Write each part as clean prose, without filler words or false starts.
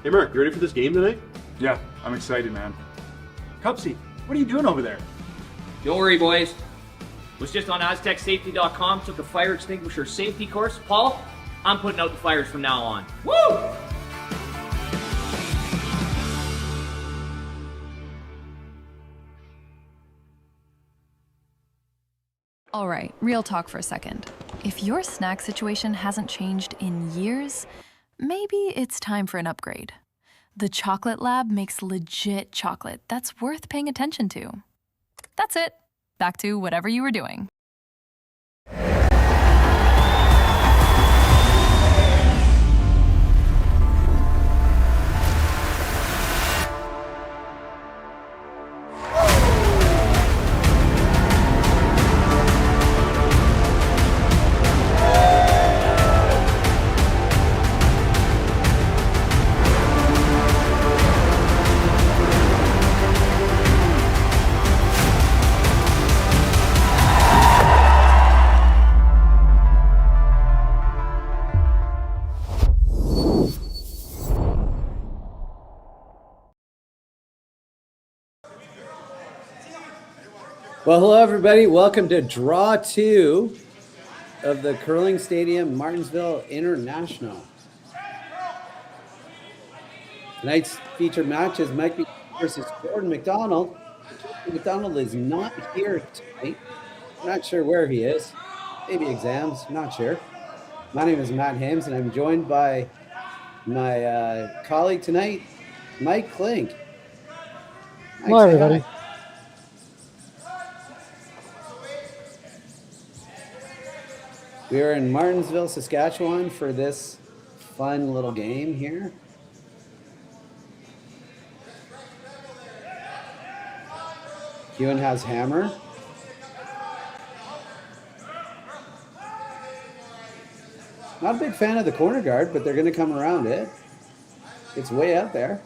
Hey Mark, you ready for this game tonight? Yeah, I'm excited, man. Cupsy, what are you doing over there? Don't worry, boys. Was just on AztecSafety.com, took a fire extinguisher safety course. Paul, I'm putting out the fires from now on. Woo! All right, real talk for a second. If your snack situation hasn't changed in years, maybe it's time for an upgrade. The Chocolate Lab makes legit chocolate that's worth paying attention to. That's it. Back to whatever you were doing. Well, hello, everybody. Welcome to Draw 2 of the Curling Stadium Martensville International. Tonight's featured match is McEwen versus Jordon McDonald. Jordon McDonald is not here tonight. I'm not sure where he is. Maybe exams, not sure. My name is Matt Hames, and I'm joined by my colleague tonight, Mike Klink. Hello, everybody. Hi. We are in Martensville, Saskatchewan for this fun little game here. McEwen has hammer. Not a big fan of the corner guard, but they're going to come around it. It's way out there.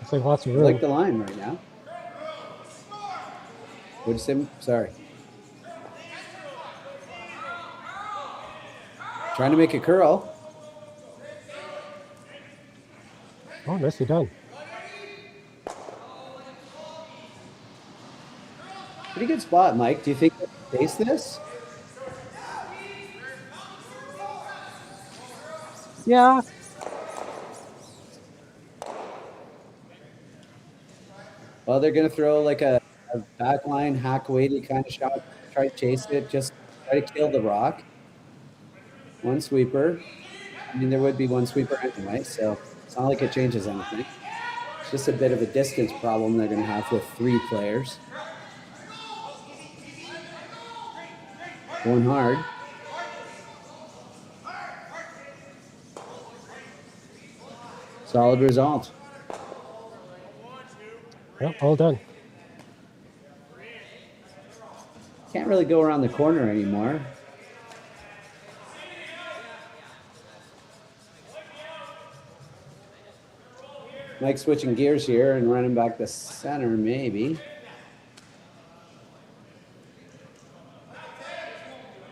It's like lots of room. I like the line right now. What'd you say? Sorry. Trying to make a curl. Oh, nicely done. Pretty good spot, Mike. Do you think they can face this? Yeah. Well, they're going to throw like a backline, hack-weighted kind of shot. Try to chase it. Just try to kill the rock. One sweeper. I mean, there would be one sweeper anyway, so it's not like it changes anything. It's just a bit of a distance problem they're going to have with 3 players. Going hard. Solid result. Yep, all done. Can't really go around the corner anymore. Mike switching gears here and running back to center, maybe.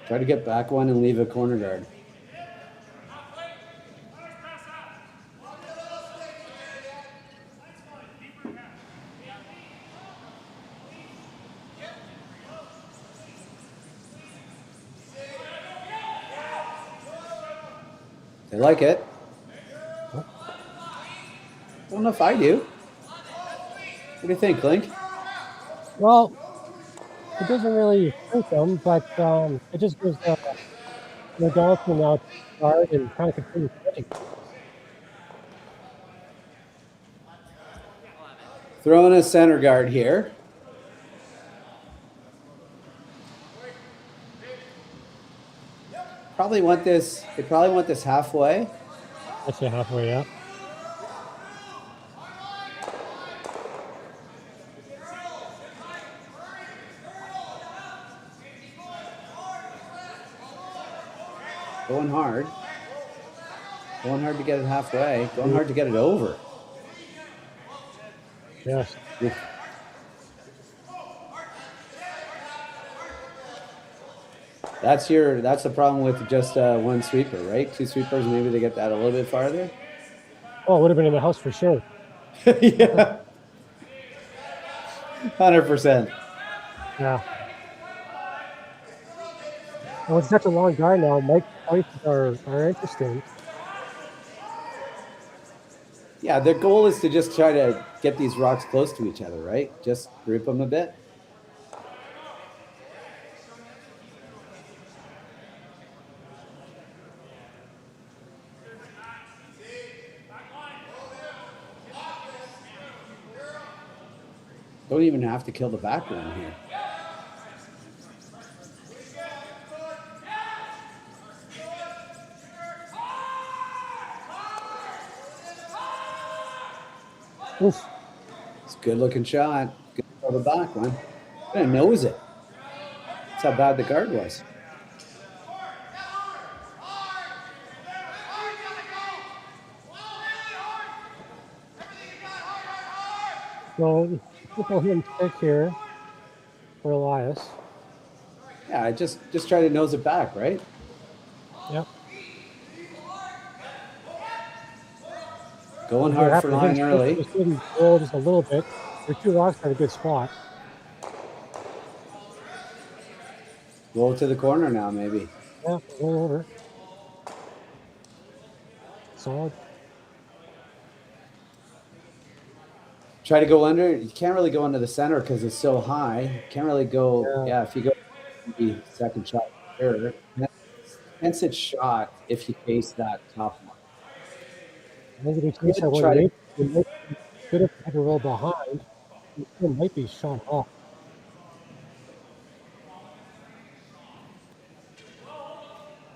Try to get back one and leave a corner guard. They like it. I don't know if I do. What do you think, Klink? Well, it doesn't really hurt them, but it just gives the Dolphin out guard and kind of continue pitching. Throwing a center guard here. They probably want this halfway. I'd say halfway, yeah. Going hard. Going hard to get it halfway. Going hard to get it over. Yes. That's the problem with just one sweeper, right? Two sweepers, maybe they get that a little bit farther. Oh, it would have been in the house for sure. Yeah. 100%. Yeah. And with such a long guy now, Mike's choices are interesting. Yeah, their goal is to just try to get these rocks close to each other, right? Just group them a bit. Don't even have to kill the back one here. Oof. It's a good looking shot. Good for the back one. Gonna nose it. That's how bad the guard was. So people hit him stick here for Elias. Yeah, just try to nose it back, right? Yep. Going hard for line early. Just didn't roll just a little bit. Their two rocks are in a good spot. Roll to the corner now, maybe. Yeah, roll over. Solid. Try to go under. You can't really go into the center because it's so high. Can't really go. Yeah, if you go the second shot, sure. Hence its shot if you face that top one. I think if he takes that one, it might be good if he had to roll behind. It might be shot off.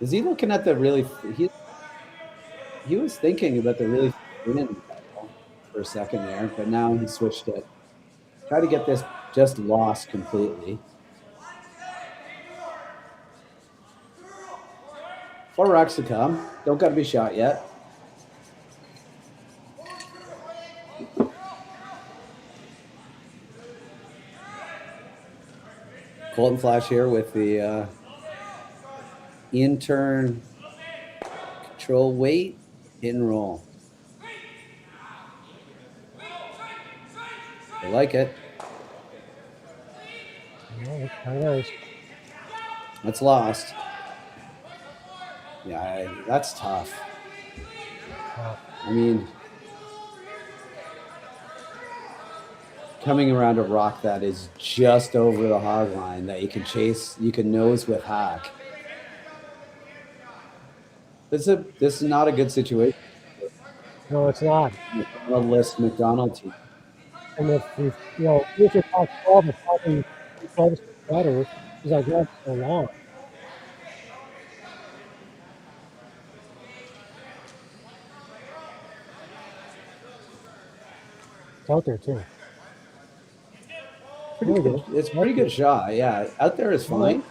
Is he looking at the really? He was thinking about the really thin for a second there, but now he switched it. Try to get this just lost completely. 4 rocks to come. Don't got to be shot yet. Colton Flash here with the intern control weight, hit and roll. I like it. Yeah, that's very nice. That's lost. Yeah, that's tough. I mean, coming around a rock that is just over the hog line that you can chase, you can nose with hack. This is not a good situation. No, it's not. McDonald McDonald team. And if you're top 12, it's probably 12 is better because I got so long. It's out there too. Pretty good. It's a pretty good shot. Yeah, out there is fine.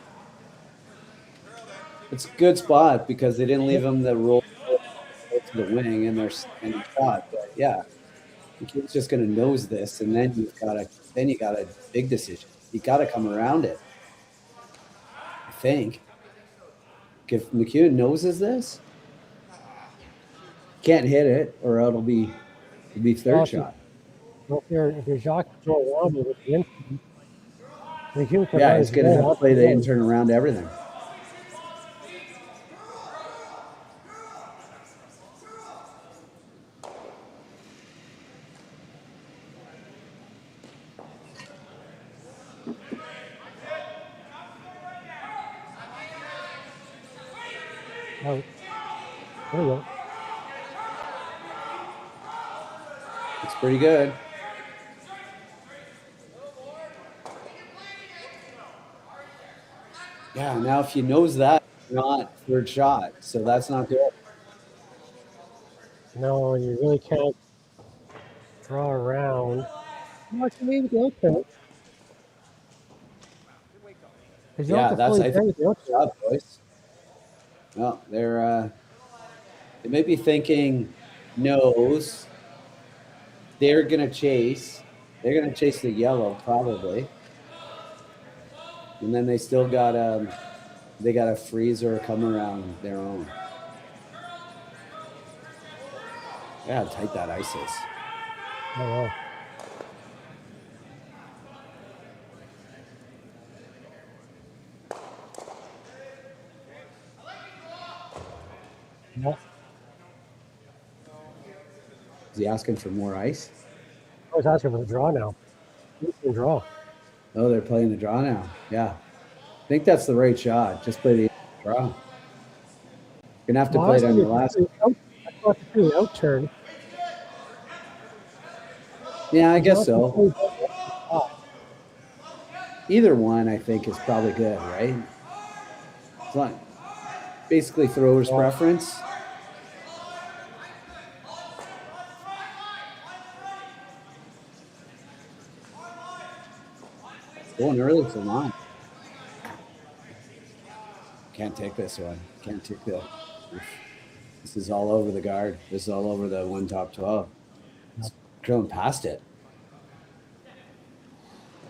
It's a good spot because they didn't leave him the roll to the wing and there's any shot. But yeah, the kid's just going to nose this, and then you got a big decision. You got to come around it. I think if McEwen noses this, can't hit it, or it'll be third shot. If you're Jacques throw around with the intern, yeah, it's going to have to play the intern around everything. Oh, there we go. It's pretty good. Yeah, now if you nose that, not third shot, so that's not good. No, you really can't draw around. What you need to go to? Yeah, that's I think good job, boys. Well, they may be thinking nose. They're gonna chase. They're gonna chase the yellow probably, and then they still got a freeze or a come around their own. Yeah, how tight that ice is. Oh, wow. Yeah. Is he asking for more ice? I was asking for the draw now. You can draw. Oh, they're playing the draw now. Yeah. I think that's the right shot. Just play the draw. You're gonna have to play it on your last. I thought to do the out turn. Yeah, I guess so. Either one, I think, is probably good, right? It's like basically thrower's preference. Going early for mine. Can't take this one. Can't take the. This is all over the guard. This is all over the one top 12. It's drilling past it.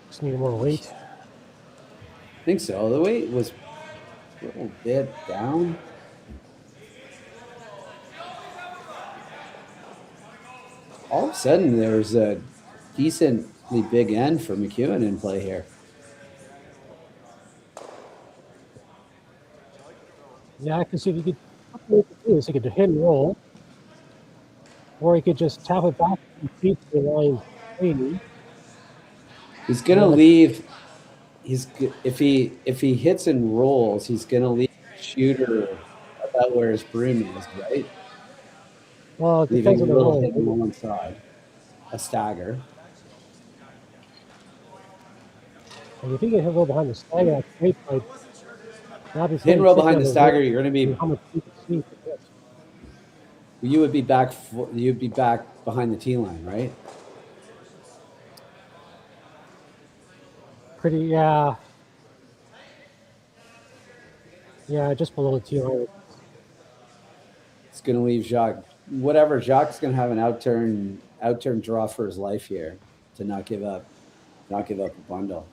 Just need more weight. I think so. The weight was a little bit down. All of a sudden, there's a decently big end for McEwen in play here. Yeah, because if you could, what you could do is you could hit and roll, or you could just tap it back and feed the line 80. He's gonna leave. If he hits and rolls, he's gonna leave the shooter about where his broom is, right? Well, it Leaving depends a on the little roll. hit on one side, a stagger. And if you can hit roll behind the stagger, that's great. But Hit and roll behind the stagger, you're gonna be. How much you can see for this. You would be back. You'd be back behind the tee line, right? Pretty, yeah. Yeah, just below the tee line. It's going to leave Jacques. Whatever, Jacques going to have an outturn draw for his life here to not give up a bundle.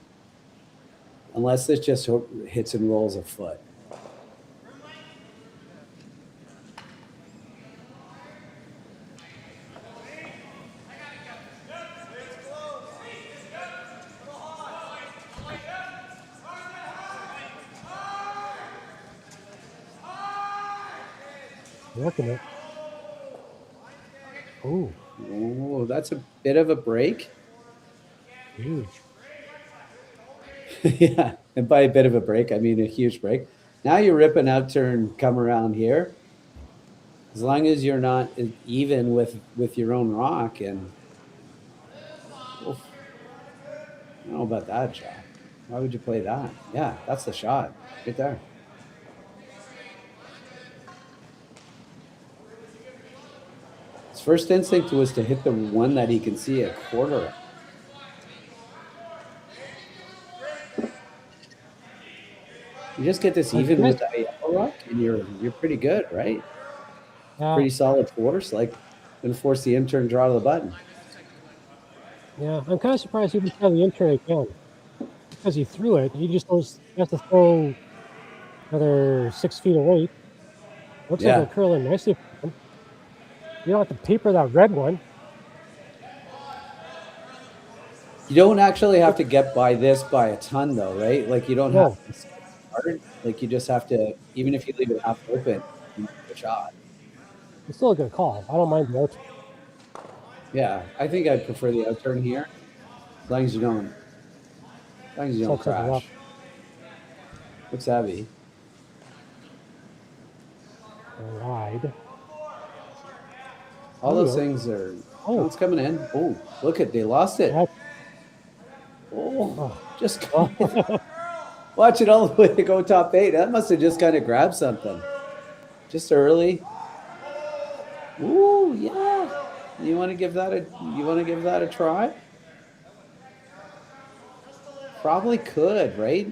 Unless this just hits and rolls a foot. Working it. Oh. Oh, that's a bit of a break. Huge. Yeah, and by a bit of a break, I mean a huge break. Now you rip an outturn, come around here. As long as you're not even with your own rock, and oof, I don't know about that shot. Why would you play that? Yeah, that's the shot right there. His first instinct was to hit the one that he can see a quarter of. You just get this even with the yellow rock, and you're pretty good, right? Yeah. Pretty solid force, like gonna force the intern draw to the button. Yeah, I'm kind of surprised he didn't try the intern again. Because he threw it. He just has to throw another 6 feet away. Looks like it'll curl in nicely for him. You don't have to paper that red one. You don't actually have to get by this by a ton, though, right? Like you don't have to start. Like you just have to, even if you leave it half open, you make a shot. It's still a good call. I don't mind the out. Yeah, I think I'd prefer the outturn here, as long as you don't crash. Looks heavy. Wide. All those things are. Oh, it's coming in. Oh, look at, they lost it. Oh, just watch it all the way to go top 8. That must have just kind of grabbed something. Just early. Ooh, yeah. You want to give that a try? Probably could, right?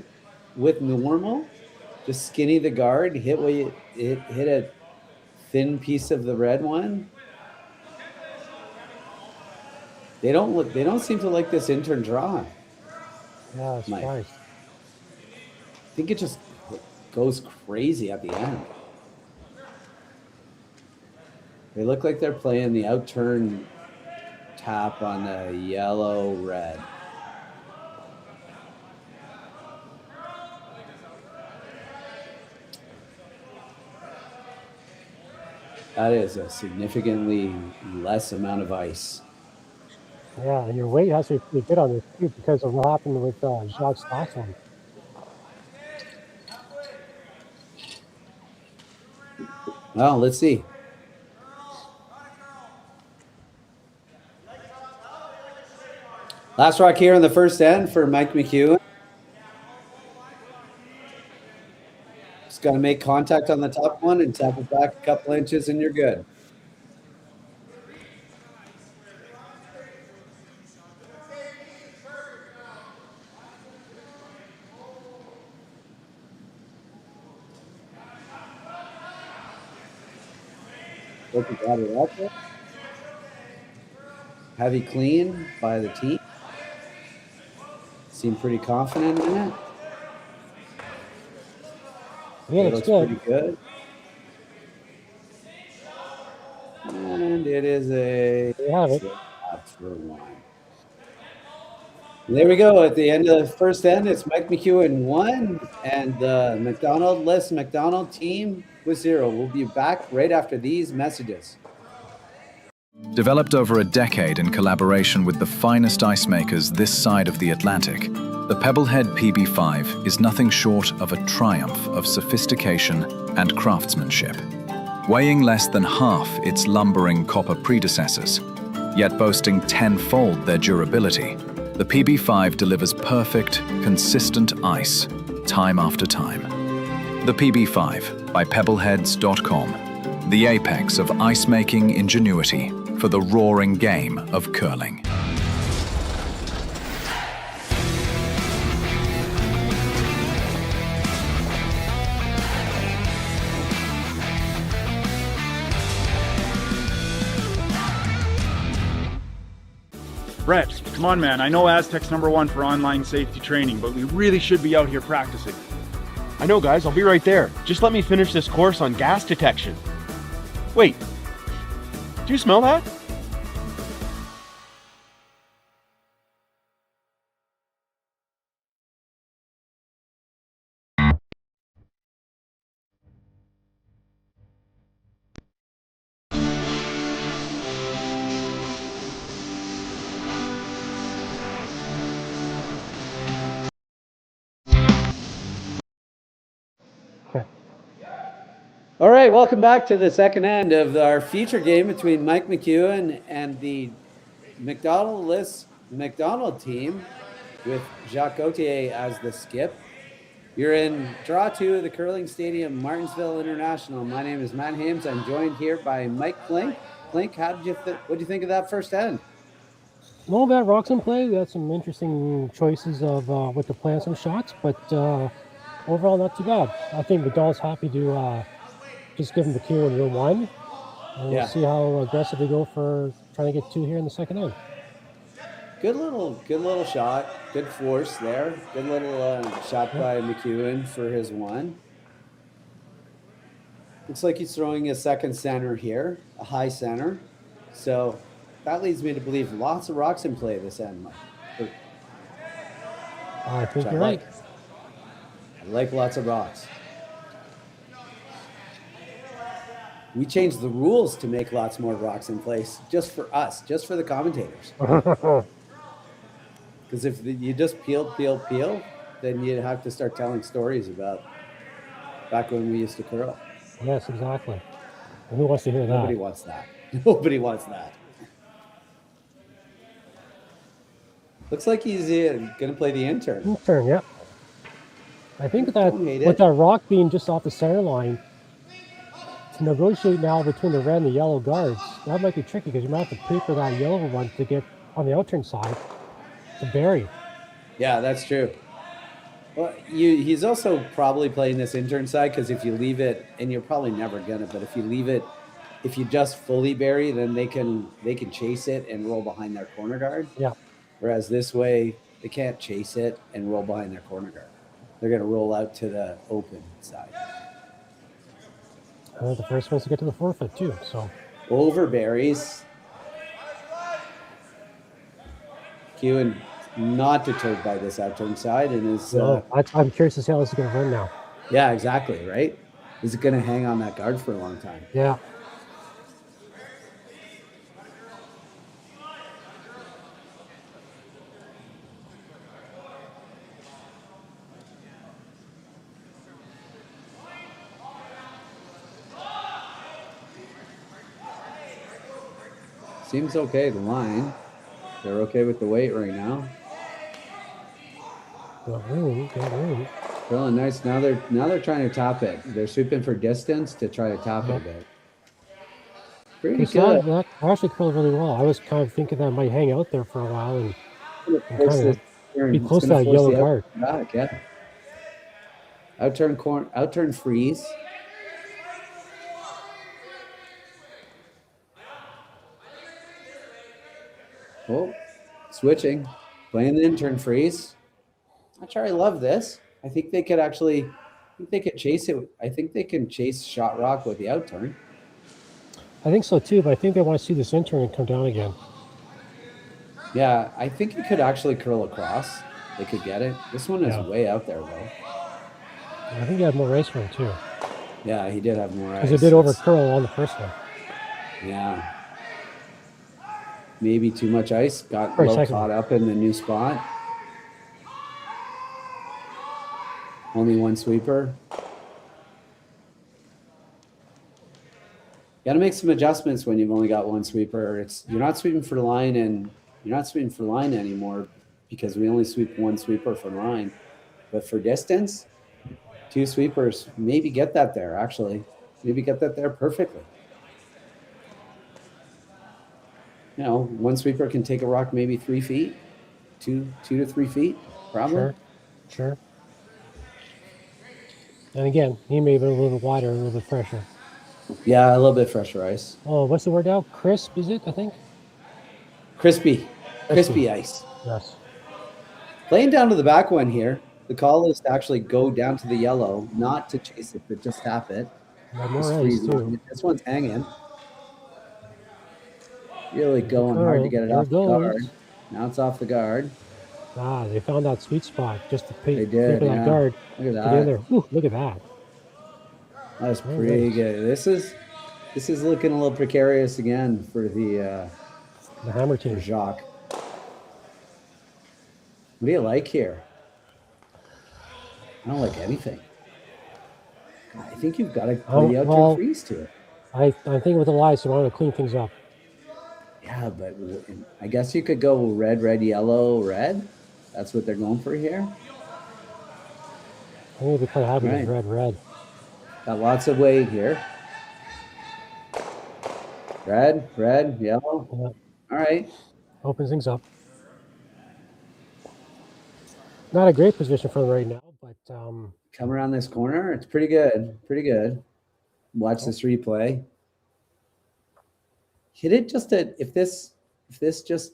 With normal. Just skinny the guard, hit a thin piece of the red one. They don't seem to like this intern draw. Yeah, it's Mike. nice. I think it just goes crazy at the end. They look like they're playing the outturn tap on the yellow red. That is a significantly less amount of ice. Yeah, and your weight has to be pretty good on this too because of what happened with Jacques' last one. Well, let's see. Last rock here in the first end for Mike McEwen. Just got to make contact on the top one and tap it back a couple inches and you're good. Hope you got it up there. Heavy clean by the team. Seem pretty confident in it. Yeah, It it's looks good. pretty good. And it is a There you have it. tap for one. And there we go. At the end of the first end, it's Mike McEwen 1 and the McDonald team with 0. We'll be back right after these messages. Developed over a decade in collaboration with the finest ice makers this side of the Atlantic, the Pebblehead PB5 is nothing short of a triumph of sophistication and craftsmanship. Weighing less than half its lumbering copper predecessors, yet boasting tenfold their durability, the PB5 delivers perfect, consistent ice, time after time. The PB5 by Pebbleheads.com, the apex of ice-making ingenuity for the roaring game of curling. Brett, come on, man. I know Aztec's #1 for online safety training, but we really should be out here practicing. I know, guys. I'll be right there. Just let me finish this course on gas detection. Wait. Do you smell that? All right, welcome back to the second end of our feature game between Mike McEwen and the McDonald team with Jacques Gauthier as the skip. You're in draw 2 of the Curling Stadium, Martensville International. My name is Matt Hames. I'm joined here by Mike Klink. Klink, what do you think of that first end? No bad rocks in play. We had some interesting choices of what to play on some shots, but overall not too bad. I think McDonald's happy to just give him the cue in room 1, and we'll see how aggressive they go for trying to get 2 here in the second end. Good little shot. Good force there. Good little shot by McEwen for his 1. Looks like he's throwing a second center here, a high center. So that leads me to believe lots of rocks in play this end. I think you're right. I like lots of rocks. We changed the rules to make lots more rocks in place just for us, just for the commentators. Because if you just peel, then you'd have to start telling stories about back when we used to curl. Yes, exactly. And who wants to hear that? Nobody wants that. Nobody wants that. Looks like he's going to play the intern. Intern, yeah. I think that with that rock being just off the center line, to negotiate now between the red and the yellow guards, that might be tricky because you might have to paper that yellow one to get on the outturn side to bury. Yeah, that's true. Well, he's also probably playing this intern side because if you leave it, and you're probably never gonna, but if you leave it, if you just fully bury, then they can chase it and roll behind their corner guard. Yeah. Whereas this way, they can't chase it and roll behind their corner guard. They're gonna roll out to the open side. The first ones to get to the forfeit too. So over berries. McEwen not deterred by this outturn side and is. I'm curious to see how this is going to run now. Yeah, exactly. Right. Is it going to hang on that guard for a long time? Yeah. Seems okay, the line. They're okay with the weight right now. Got room. Really nice. Now they're trying to top it. They're sweeping for distance to try to top it a bit. Pretty good. That actually curled really well. I was kind of thinking that might hang out there for a while and kind of be close to that yellow guard. Back, yeah. Outturn freeze. Oh, switching, playing the intern freeze. Not sure I love this. I think they could actually, chase it. I think they can chase shot rock with the outturn. I think so too, but I think they want to see this intern come down again. Yeah, I think it could actually curl across. They could get it. This one is way out there though. I think he had more ice for him too. Yeah, he did have more ice. Because it did over curl on the first one. Yeah. Maybe too much ice. Got a little caught up in the new spot. Only one sweeper. Got to make some adjustments when you've only got one sweeper. You're not sweeping for line anymore because we only sweep one sweeper for line. But for distance, two sweepers, maybe get that there actually. Maybe get that there perfectly. You know, one sweeper can take a rock maybe 3 feet, 2 to 3 feet, probably. Sure. And again, he may have been a little bit wider, a little bit fresher. Yeah, a little bit fresher ice. Oh, what's the word now? Crisp, is it, I think? Crispy ice. Yes. Laying down to the back one here. The call is to actually go down to the yellow, not to chase it, but just tap it. More ice too. This one's hanging. Really going hard to get it off the guard. Now it's off the guard. They found that sweet spot just to pay for that guard. Look at that. Ooh, look at that. That's pretty good. This is looking a little precarious again for the hammer team. Jacques. What do you like here? I don't like anything. I think you've got to put the outturn freeze to it. I'm thinking with Elias, so I want to clean things up. Yeah, but I guess you could go red, yellow, red. That's what they're going for here. I think they're quite happy with red. Got lots of weight here. Red, yellow. Yeah. All right. Opens things up. Not a great position for them right now, but come around this corner. It's pretty good. Watch this replay. Hit it just if this just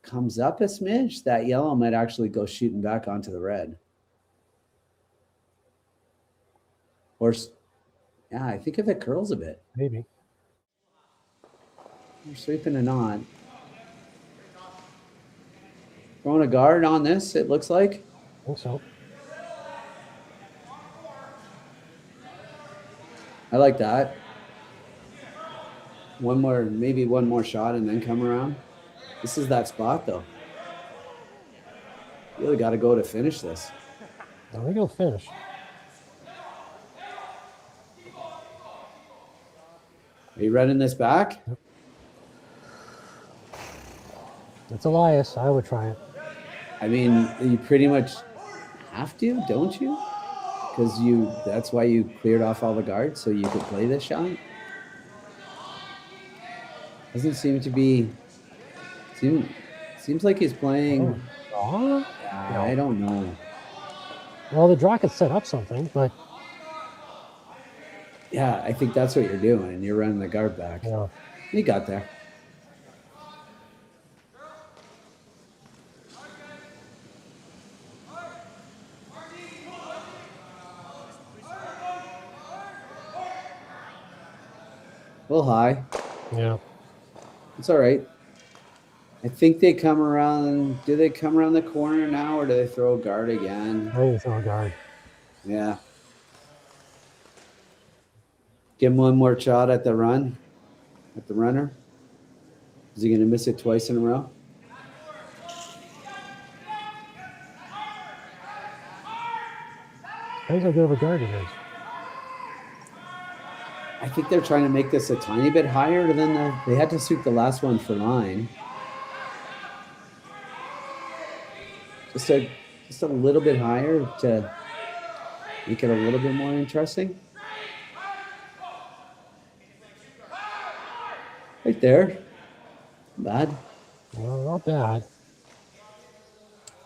comes up a smidge, that yellow might actually go shooting back onto the red. Or, yeah, I think if it curls a bit. Maybe. We're sweeping it on. Throwing a guard on this, it looks like. I think so. I like that. Maybe one more shot and then come around. This is that spot though. You really got to go to finish this. I think he'll finish. Are you running this back? Yep. It's Elias. I would try it. I mean, you pretty much have to, don't you? Because that's why you cleared off all the guards so you could play this shot. Doesn't seem to be. Seems like he's playing. Oh. I don't know. Well, the draw could set up something, but Yeah, I think that's what you're doing. You're running the guard back. yeah. You got there. A little high. Yeah. It's all right. I think they come around. Do they come around the corner now, or do they throw a guard again? I think it's on guard. Yeah. Give him one more shot at the run, at the runner. Is he going to miss it twice in a row? Depends how good of a guard it is. I think they're trying to make this a tiny bit higher than they had to suit the last one for line. Just a little bit higher to make it a little bit more interesting. Right there. Not bad. Well, not bad.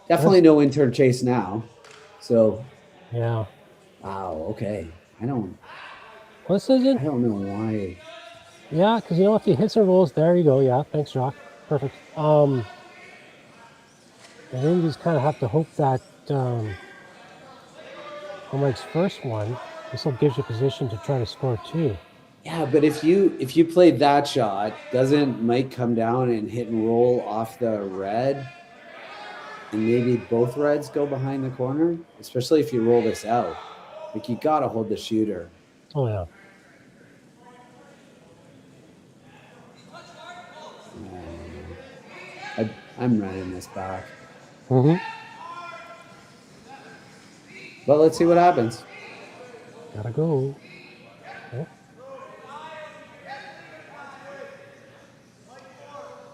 Definitely no intern chase now. So, Yeah. wow, okay. I don't This isn't. know why. Yeah, because you know if he hits and rolls, there you go. Yeah, thanks, Jock. Perfect. And then you just kind of have to hope that on Mike's first one, this will give you position to try to score two. Yeah, but if you played that shot, doesn't Mike come down and hit and roll off the red? And maybe both reds go behind the corner, especially if you roll this out. Like you gotta hold the shooter. Oh yeah. I'm running this back. Mm-hmm. But let's see what happens. Gotta go. Oh,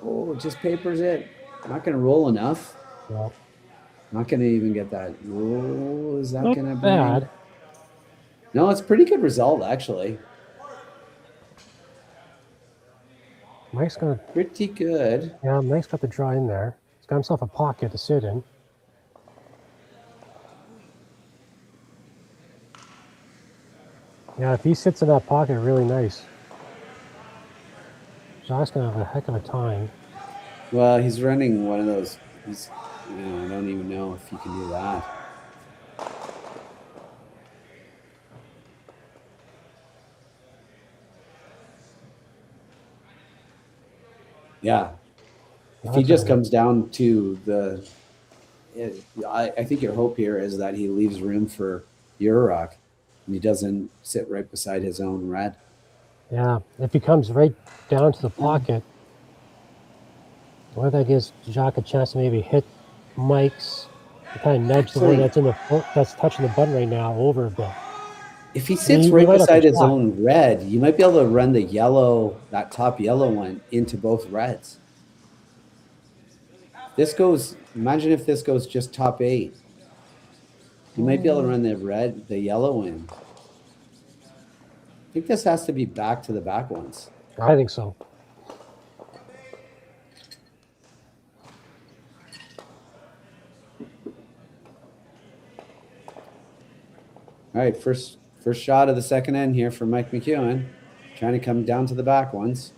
Oh, just papers it. Not gonna roll enough. well, Not gonna even get that. Oh, is that not gonna be bad. No, it's a pretty good result actually. Mike's gonna. Pretty good. Yeah, Mike's got the draw in there. He's got himself a pocket to sit in. Yeah, if he sits in that pocket, really nice. Jock's gonna have a heck of a time. Well, he's running one of those. I don't even know if he can do that. Yeah. If he just comes down to the, I think your hope here is that he leaves room for Euroc and he doesn't sit right beside his own red. Yeah, if he comes right down to the pocket, what that gives Jock a chance to maybe hit Mike's, kind of nudge the one that's that's touching the button right now over a bit. If he sits you right might have beside to his swap. own red, you might be able to run the yellow, that top yellow one, into both reds. Imagine if this goes just top 8. You might be able to run the yellow in. I think this has to be back to the back ones. I think so. All right, first shot of the second end here for Mike McEwen. Trying to come down to the back ones.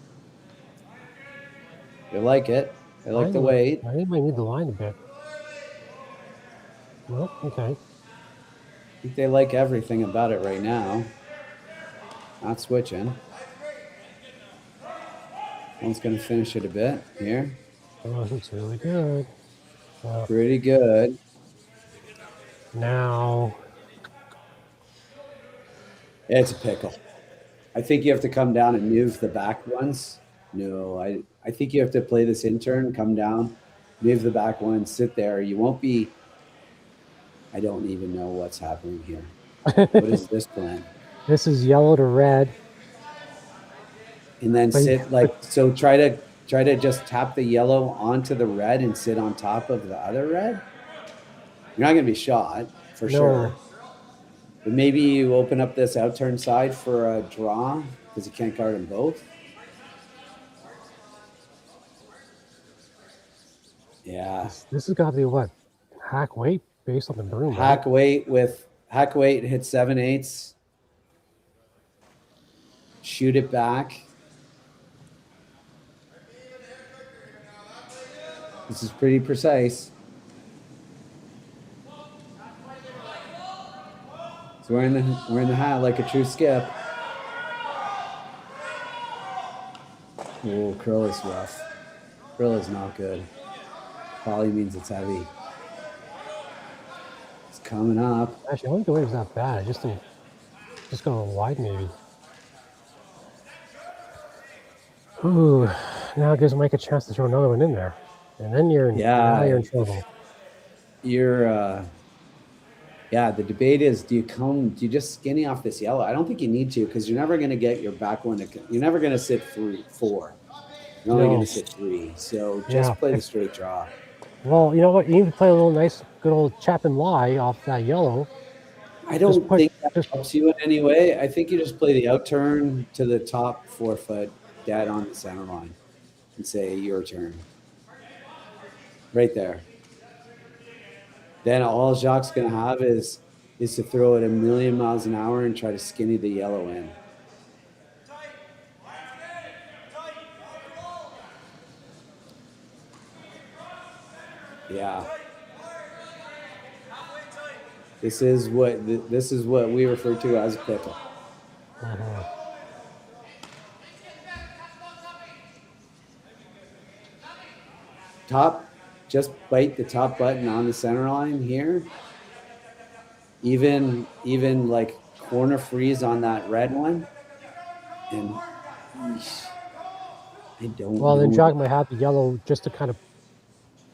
They like it. They like the weight. I think we need the line a bit. Well, okay. I think they like everything about it right now. Not switching. One's going to finish it a bit here. Oh, it's really good. Pretty good. Now, It's a pickle. I think you have to come down and move the back ones. No, I think you have to play this in turn, come down, move the back one, sit there. You won't be. I don't even know what's happening here. What is this plan? this is yellow to red. And then sit like so. Try to just tap the yellow onto the red and sit on top of the other red. You're not going to be shot for sure. But maybe you open up this out turn side for a draw because you can't guard them both. Yeah. This has got to be what? Hack weight? based on the broom. Hack weight hit 7/8. Shoot it back. This is pretty precise. So wearing the hat like a true skip. Oh, curl is rough. Curl is not good. Probably means it's heavy. It's coming up. Actually, I don't think the wave's not bad. I just think just going wide maybe. Ooh, now it gives Mike a chance to throw another one in there. And then you're in trouble. The debate is, do you just skinny off this yellow? I don't think you need to, because you're never going to get your back one. You're never going to sit 4. You're only going to sit 3. So just play the straight draw. Well, you know what? You need to play a little nice, good old chap and lie off that yellow. I don't think that helps you in any way. I think you just play the out turn to the top 4 foot, dead on the center line, and say your turn. Right there. Then all Jacques going to have is to throw it 1,000,000 miles an hour and try to skinny the yellow in. Yeah. This is what we refer to as a pickle. Just bite the top button on the center line here. Even like corner freeze on that red one. And I don't Well, then know. Jog might have the yellow just to kind of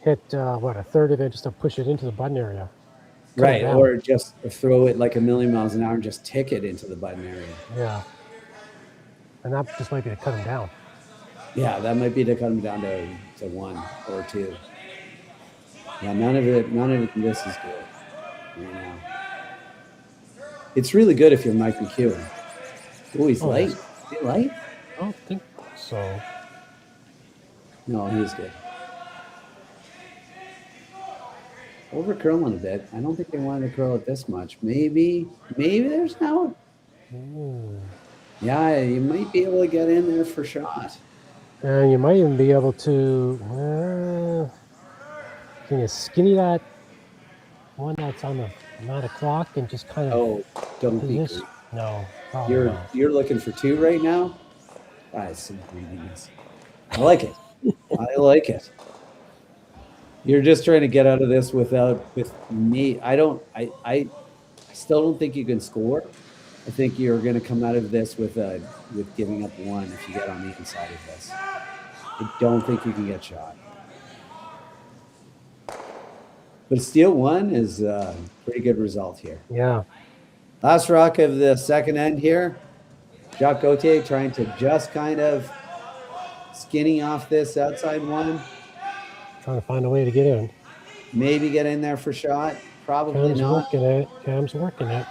hit, a third of it, just to push it into the button area. Right, or just throw it like 1,000,000 miles an hour and just tick it into the button area. Yeah. And that just might be to cut him down. Yeah, that might be to cut him down to 1 or 2. Yeah, none of this is good right now. It's really good if you're Mike McEwen. Oh, he's light. Is he light? I don't think so. No, he's good. Over curling a bit. I don't think they wanted to curl it this much. Maybe there's now. Yeah, you might be able to get in there for shot. And you might even be able to. Can you skinny that one that's on the 9 o'clock and just kind of? Oh, don't be greedy. No, you're looking for 2 right now. That's some greediness. I like it. I like it. You're just trying to get out of this with me. I still don't think you can score. I think you're going to come out of this with giving up 1 if you get on the inside of this. I don't think you can get shot. But steal 1 is a pretty good result here. Yeah. Last rock of the second end here. Jacques Gauthier trying to just kind of skinny off this outside one. Trying to find a way to get in. Maybe get in there for shot. Probably not. Cam's working it.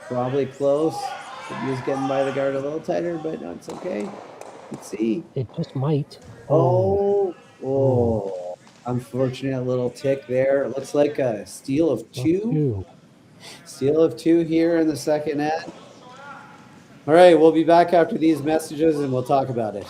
Probably close. He was getting by the guard a little tighter, but that's okay. Let's see. It just might. Oh. Unfortunate little tick there. It looks like a steal of 2. Steal of 2 here in the second end. All right, we'll be back after these messages and we'll talk about it.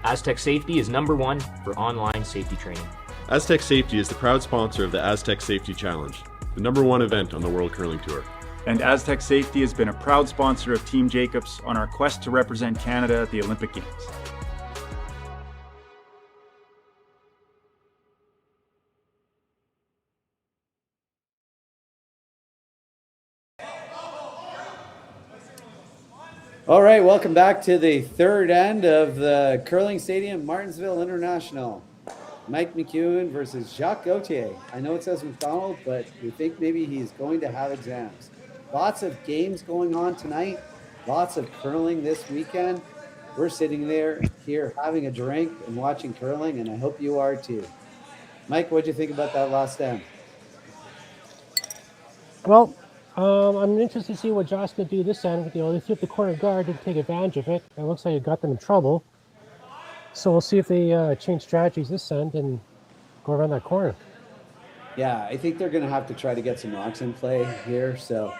Aztec Safety is #1 for online safety training. Aztec Safety is the proud sponsor of the Aztec Safety Challenge, the #1 event on the World Curling Tour. And Aztec Safety has been a proud sponsor of Team Jacobs on our quest to represent Canada at the Olympic Games. All right, welcome back to the third end of the Curling Stadium, Martensville International. Mike McEwen versus Jacques Gauthier. I know it says McDonald, but we think maybe he's going to have exams. Lots of games going on tonight. Lots of curling this weekend. We're sitting here having a drink and watching curling, and I hope you are too. Mike, what'd you think about that last end? Well, I'm interested to see what Josh could do this end. You know, they flipped the corner guard, didn't take advantage of it. It looks like it got them in trouble. So we'll see if they change strategies this end and go around that corner. Yeah, I think they're going to have to try to get some rocks in play here. So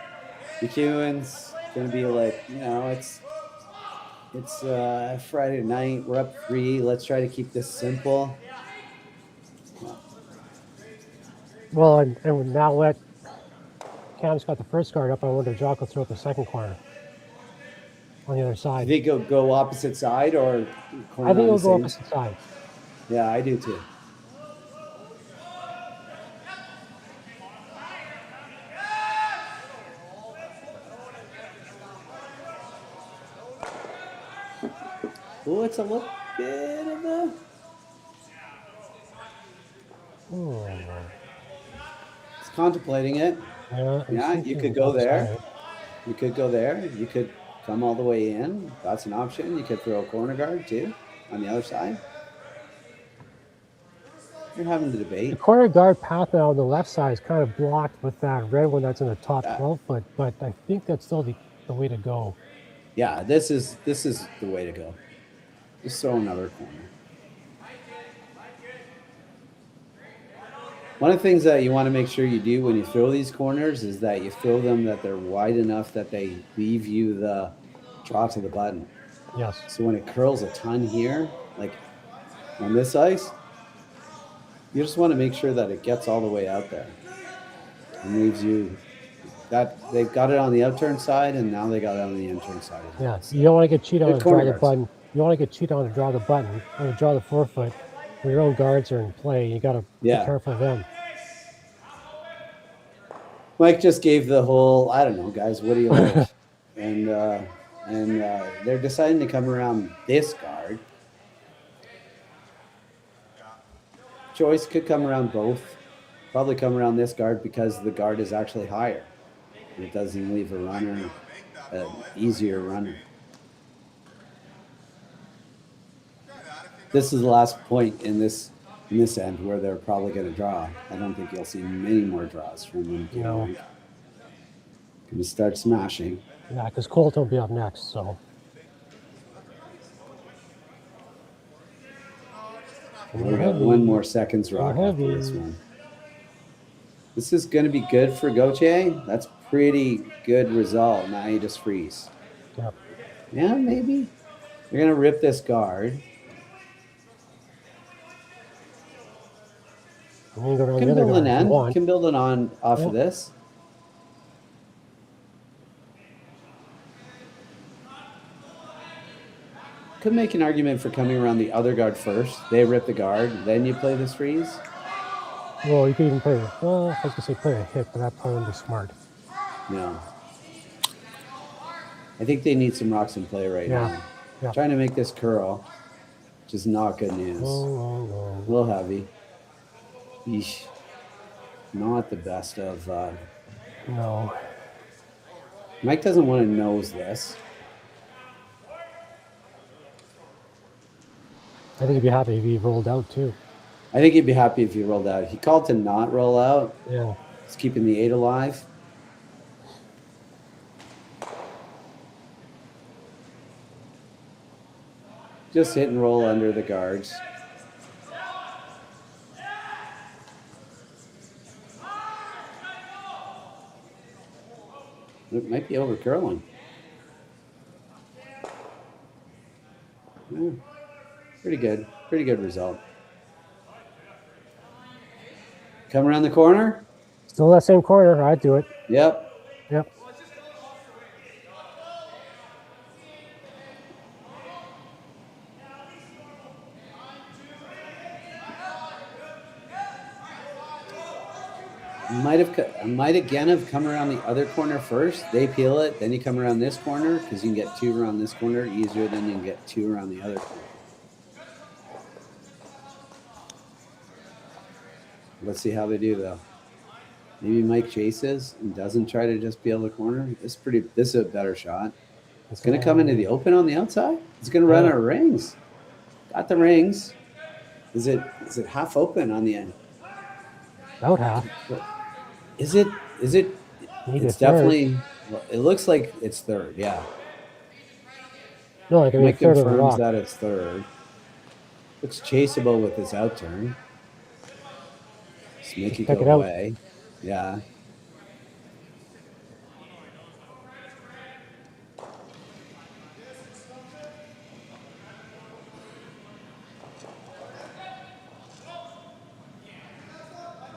McEwen's going to be like, you know, it's Friday night. We're up 3. Let's try to keep this simple. Well, and now let Cam's got the first guard up. I wonder if Jock will throw up the second corner on the other side. I think he'll go opposite side or corner. I think he'll on the go same? opposite side. Yeah, I do too. Oh, it's a little bit of a... It's contemplating it. Yeah, you could go there. You could go there. You could come all the way in. That's an option. You could throw a corner guard too on the other side. You're having the debate. The corner guard path now on the left side is kind of blocked with that red one that's in the top 12 foot, but I think that's still the way to go. Yeah, this is the way to go. Just throw another corner. One of the things that you want to make sure you do when you throw these corners is that you throw them that they're wide enough that they leave you the draw to the button. Yes. So when it curls a ton here, like on this ice, you just want to make sure that it gets all the way out there and leaves you that they've got it on the outturn side and now they got it on the inturn side. Yeah, you don't want to get cheated on Good to draw corner the guards. button. You don't want to get cheated on to draw the button or to draw the forefoot. When your own guards are in play, you got to be careful of them. Mike just gave the whole, I don't know, guys, what do you like? and they're deciding to come around this guard. Joyce could come around both. Probably come around this guard because the guard is actually higher. It doesn't leave a runner, an easier runner. This is the last point in this end where they're probably going to draw. I don't think you'll see many more draws from them. No. Going to start smashing. Yeah, because Colt will be up next, so. We got one more seconds rock after this one. This is going to be good for Gauthier. That's pretty good result. Now you just freeze. Yep. Yeah, maybe. You're going to rip this guard. I'm going to go around Can the other build an guard if you end. want. Can build it on off of this. Could make an argument for coming around the other guard first. They rip the guard, then you play this freeze. Well, you could even play, well, I was going to say play a hit, but that probably wouldn't be smart. No. I think they need some rocks in play right now. Yeah. Trying to make this curl, which is not good news. A little heavy. Eesh. Not the best of... No. Mike doesn't want to nose this. I think he'd be happy if he rolled out, too. I think he'd be happy if he rolled out. He called to not roll out. Yeah. He's keeping the 8 alive. Just hit and roll under the guards. It might be over curling. Yeah. Pretty good result. Come around the corner. Still that same corner. I'd do it. Yep. Yep. I might again have come around the other corner first. They peel it, then you come around this corner because you can get 2 around this corner easier than you can get 2 around the other corner. Let's see how they do though. Maybe Mike chases and doesn't try to just peel the corner. This is a better shot. It's going to come into the open on the outside. It's going to run out of rings. Got the rings. Is it half open on the end? About half. Is it? It's definitely. Well, it looks like it's third. Yeah. No, like Mike third of the confirms rock. that it's third. Looks chaseable with this out turn. Just make it go away. Yeah.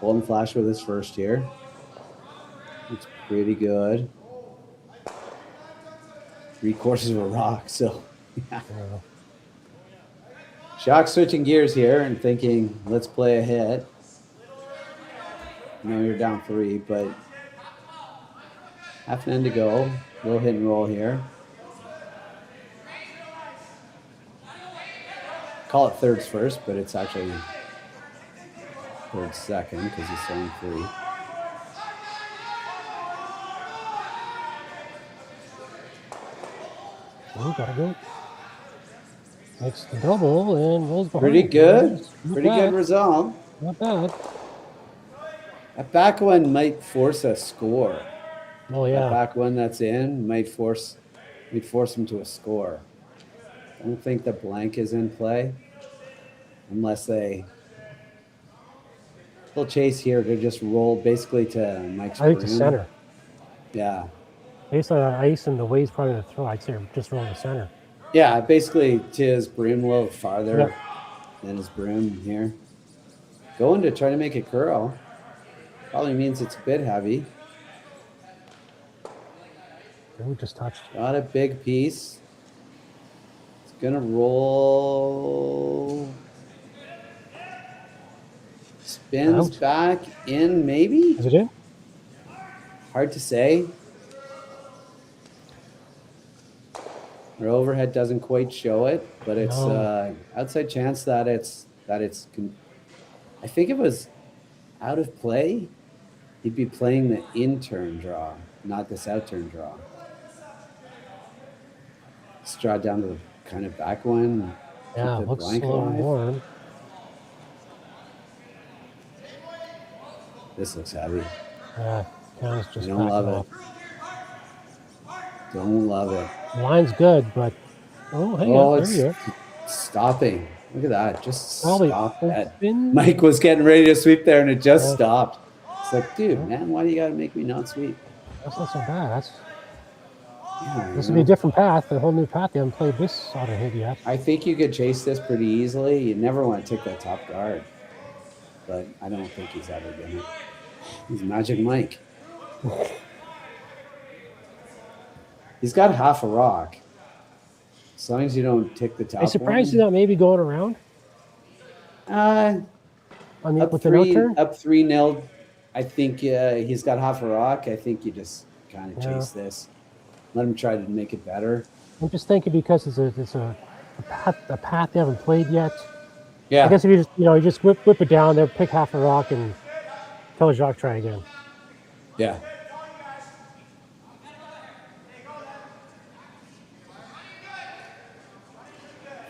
Golden flash with his first here. It's pretty good. 3/4 of a rock, so yeah. Shock switching gears here and thinking, let's play a hit. I know you're down 3, but half an end to go. Little hit and roll here. Call it thirds first, but it's actually third second because he's throwing 3. Oh, gotta go. Makes the double and rolls behind. Pretty good. Not Pretty bad. good result. Not bad. That back one might force a score. Oh yeah. That back one that's in might force him to a score. I don't think the blank is in play unless they. They'll chase here to just roll basically to Mike's. I think the broom. center. Yeah. Based on that ice and the way he's probably going to throw, I'd say just roll the center. Yeah, basically to his broom a little farther Yep. than his broom here. Going to try to make it curl. Probably means it's a bit heavy. We just touched. Got a big piece. It's gonna roll. Spins Out. back in, maybe? Is it in? Hard to say. Our overhead doesn't quite show it, but it's outside chance that it's. I think it was out of play. He'd be playing the in-turn draw, not this out-turn draw. Let's draw down to the kind of back one. Yeah, keep the looks a blank little alive. warm. This looks heavy. Yeah, Cannon's just Don't love backing it. Don't love it. off. Line's good, but hang Oh, on, it's there you go. stopping. Look at that. Just Probably stop that. open. Mike was getting ready to sweep there and it just Yeah. stopped. It's like, dude, man, why do you got to make me not sweep? That's not so bad. Yeah, This you would be a know. different path, a whole new path. They haven't played this sort of hit yet. I think you could chase this pretty easily. You never want to take that top guard. But I don't think he's ever going to. He's Magic Mike. He's got half a rock. As long as you don't take the top I'm surprised he's one. not maybe going around Up with the no turn. 3-0. I think he's got half a rock. I think you just kind of chase this. Let him try to make it better. I'm just thinking because it's a path they haven't played yet. Yeah. I guess if you just whip it down there, pick half a rock, and tell Jacques try again. Yeah.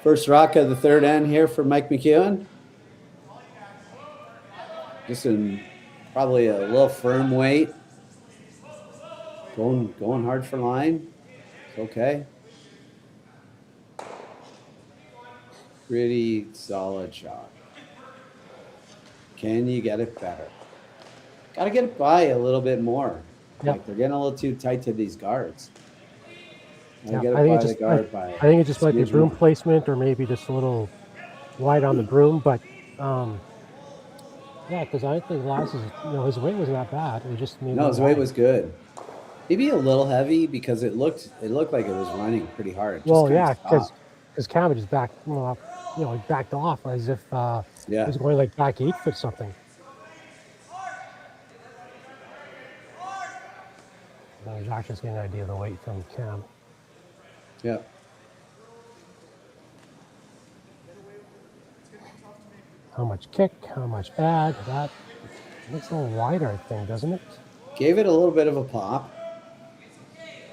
First rock of the third end here for Mike McEwen. Just in probably a little firm weight. Going hard for line. It's okay. Pretty solid shot. Can you get it better? Got to get it by a little bit more. Yeah. Like they're getting a little too tight to these guards. Gotta Yeah, get it I think by it the just guard by I think it just might be smidge broom more. placement or maybe just a little wide on the broom, but yeah, because I think Elias's, his weight wasn't that bad. It was just maybe No, his weight was good. Maybe a little heavy because it looked like it was running pretty hard. Well, yeah, because Cam just backed, backed off as if he was going like back 8 foot something. Jacques just getting an idea of the weight from Cam. Yeah. How much kick, how much bad. That looks a little wider, I think, doesn't it? Gave it a little bit of a pop.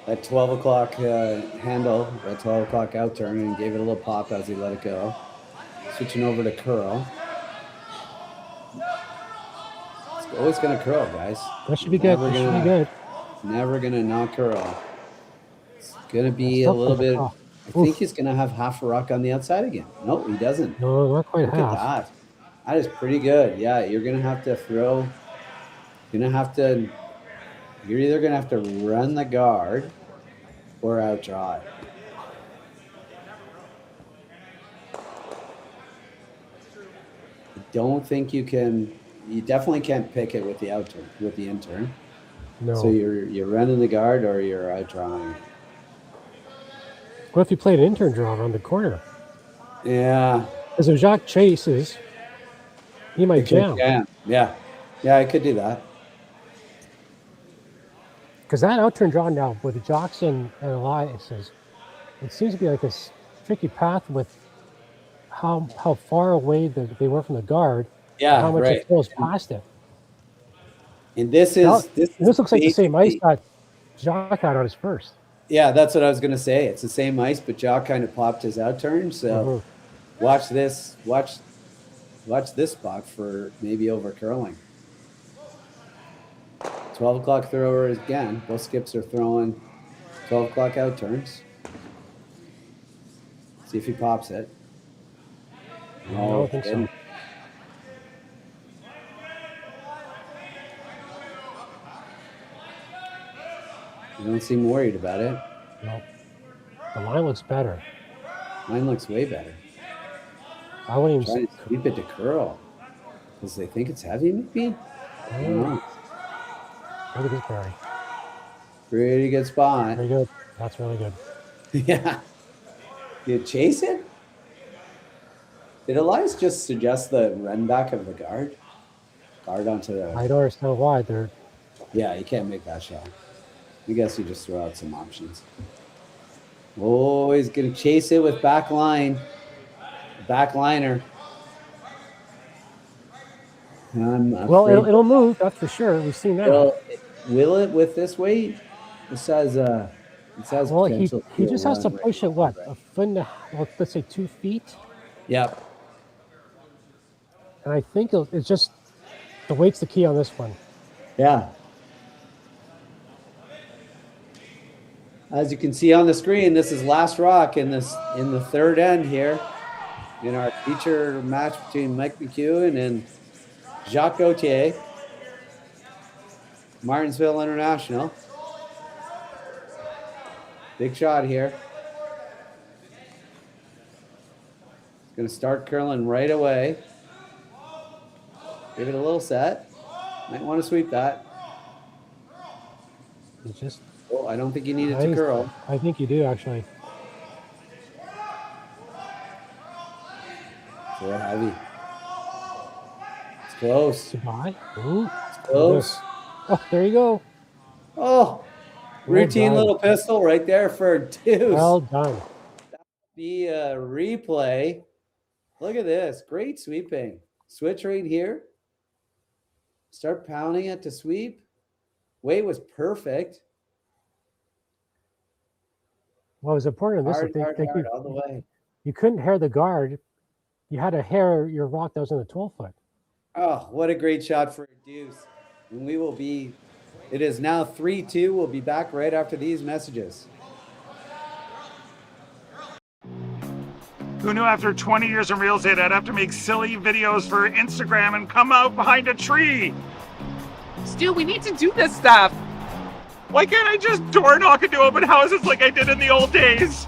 That 12 o'clock handle, that 12 o'clock out turn, and gave it a little pop as he let it go. Switching over to curl. It's always going to curl, guys. That should be good. That should be good. Never going to not curl. It's going to be a little bit. I think he's going to have half a rock on the outside again. No, he doesn't. No, not quite half. Look at that. That is pretty good. Yeah, you're going to have to throw. You're either going to have to run the guard or out draw it. I don't think you definitely can't pick it with the outturn, with the intern. No. So you're running the guard or you're out drawing. What if you played an intern draw around the corner? Yeah. Because if Jacques chases, he might jam. Yeah, I could do that. Because that outturn draw now with Jacques and Elias, it seems to be like a tricky path with how far away they were from the guard. Yeah, how much it goes past it. And this looks like the same ice that Jacques had on his first. Yeah, that's what I was going to say. It's the same ice, but Jacques kind of popped his outturn. So watch this spot for maybe over curling. 12 o'clock thrower again. Both skips are throwing 12 o'clock outturns. See if he pops it. I don't think so. You don't seem worried about it. No. The line looks better. Mine looks way better. I wouldn't even try to sweep it to curl. Because they think it's heavy, maybe? I don't know. Look at this, Barry. Pretty good spot. Very good. That's really good. Yeah. You chase it? Did Elias just suggest the run back of the guard? Guard onto the... I don't understand why they're... Yeah, you can't make that shot. I guess you just throw out some options. Oh, he's going to chase it with back line. Backliner. Well, it'll move, that's for sure. We've seen that. Will it with this weight? It says well, he just has to push it, what, a foot and a half, well, let's say 2 feet? Yep. And I think it's just, the weight's the key on this one. Yeah. As you can see on the screen, this is last rock in the third end here in our feature match between Mike McEwen and Jacques Gauthier, Martensville International. Big shot here. It's going to start curling right away. Give it a little set. Might want to sweep that. It's just... Oh, I don't think you need it to curl. I think you do, actually. So heavy. It's close. Goodbye. Ooh. It's close. Oh, there you go. Oh, routine little pistol right there for deuce. Well done. That would be a replay. Look at this. Great sweeping. Switch right here. Start pounding it to sweep. Weight was perfect. What was important in this? Hard, all the way. You couldn't hair the guard. You had to hair your rock that was in the 12 foot. Oh, what a great shot for a deuce. And we will be, it is now 3-2. We'll be back right after these messages. Who knew after 20 years in real estate I'd have to make silly videos for Instagram and come out behind a tree? Stu, we need to do this stuff. Why can't I just door knock into open houses like I did in the old days?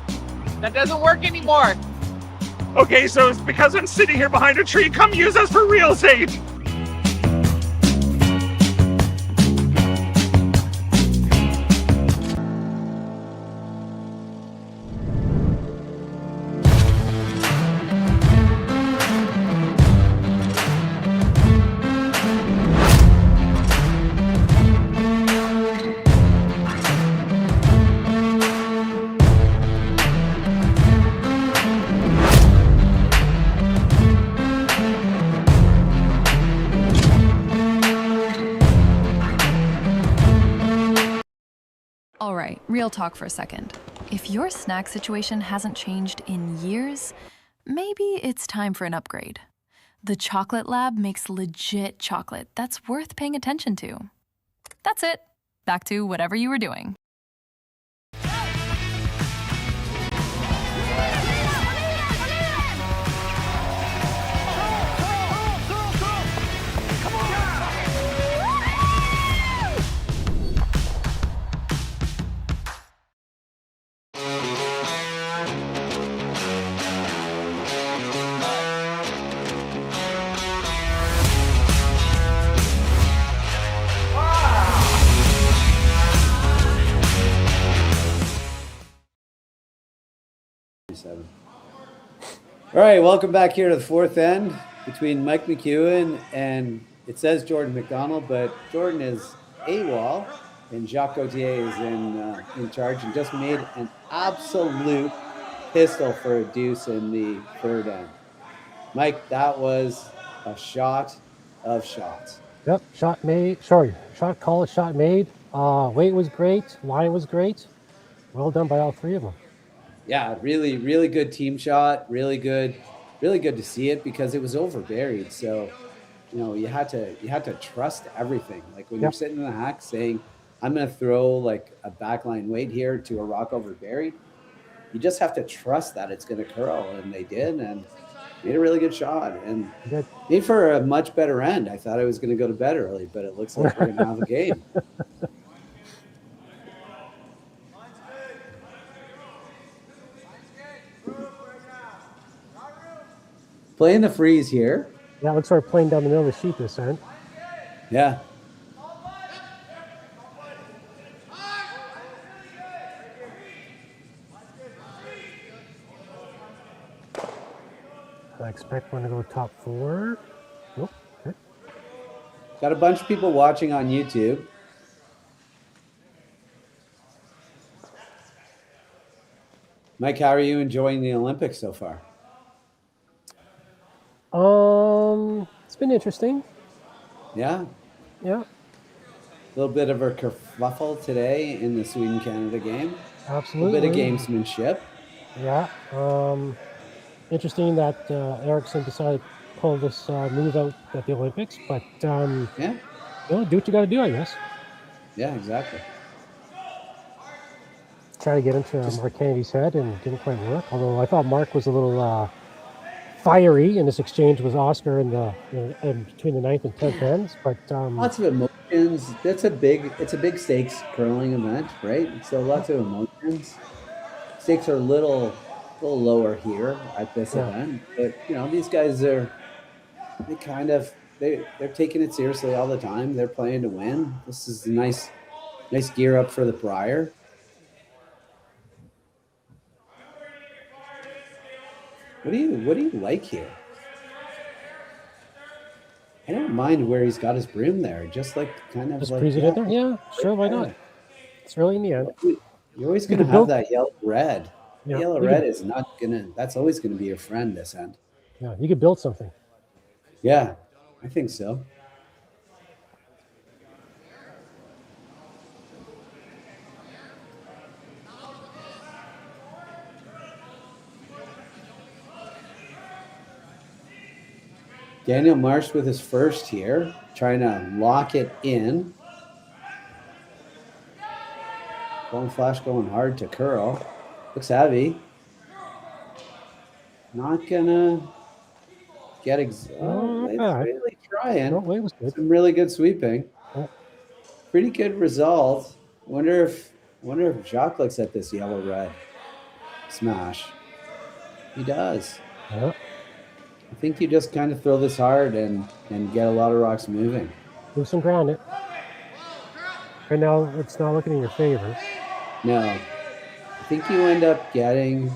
That doesn't work anymore. Okay, so it's because I'm sitting here behind a tree. Come use us for real estate. All right, real talk for a second. If your snack situation hasn't changed in years, maybe it's time for an upgrade. The Chocolate Lab makes legit chocolate that's worth paying attention to. That's it. Back to whatever you were doing. All right, welcome back here to the fourth end between Mike McEwen and it says Jordon McDonald, but Jordan is AWOL and Jacques Gauthier is in charge and just made an absolute pistol for a deuce in the third end. Mike, that was a shot of shots. Yep, shot made. Sorry, shot call, shot made. Weight was great. Line was great. Well done by all three of them. Yeah, really, really good team shot. Really good to see it because it was over buried. So, you know, you had to trust everything. Like when you're sitting in the hack saying, I'm going to throw like a backline weight here to a rock over buried, you just have to trust that it's going to curl. And they did, and made a really good shot. And made for a much better end. I thought I was going to go to bed early, but it looks like we're going to have a game. Playing the freeze here. Yeah, looks like we're playing down the middle of the sheet this end. Yeah. I expect one to go top four. Nope. Okay. Got a bunch of people watching on YouTube. Mike, how are you enjoying the Olympics so far? It's been interesting. Yeah. Yeah. A little bit of a kerfuffle today in the Sweden-Canada game. Absolutely. A bit of gamesmanship. Yeah. Interesting that Eriksson decided to pull this move out at the Olympics, but yeah, you know, do what you got to do, I guess. Yeah, exactly. Try to get into Mark Kennedy's head and it didn't quite work. Although I thought Mark was a little fiery in this exchange with Oscar in between the 9th and 10th ends, but lots of emotions. It's a big stakes curling event, right? So lots of emotions. Stakes are a little lower here at this event, but you know these guys they're taking it seriously all the time. They're playing to win. This is a nice gear up for the Brier. What do you like here? I don't mind where he's got his broom there. Just like kind of just like freeze it in there. Yeah, sure, why not? It's really in the end. You're always going to have that yellow red. Yeah, yellow red is not gonna. That's always going to be your friend this end. Yeah, you could build something. Yeah, I think so. Daniel Marsh with his first here, trying to lock it in. Golden Flash going hard to curl. Looks heavy. Not gonna get it's really trying. No, it was good. Some really good sweeping. Yeah. Pretty good result. Wonder if Jacques looks at this yellow red smash. He does. Yeah. I think you just kind of throw this hard and get a lot of rocks moving. Move some ground it. Right now, it's not looking in your favor. No. I think you end up getting... Is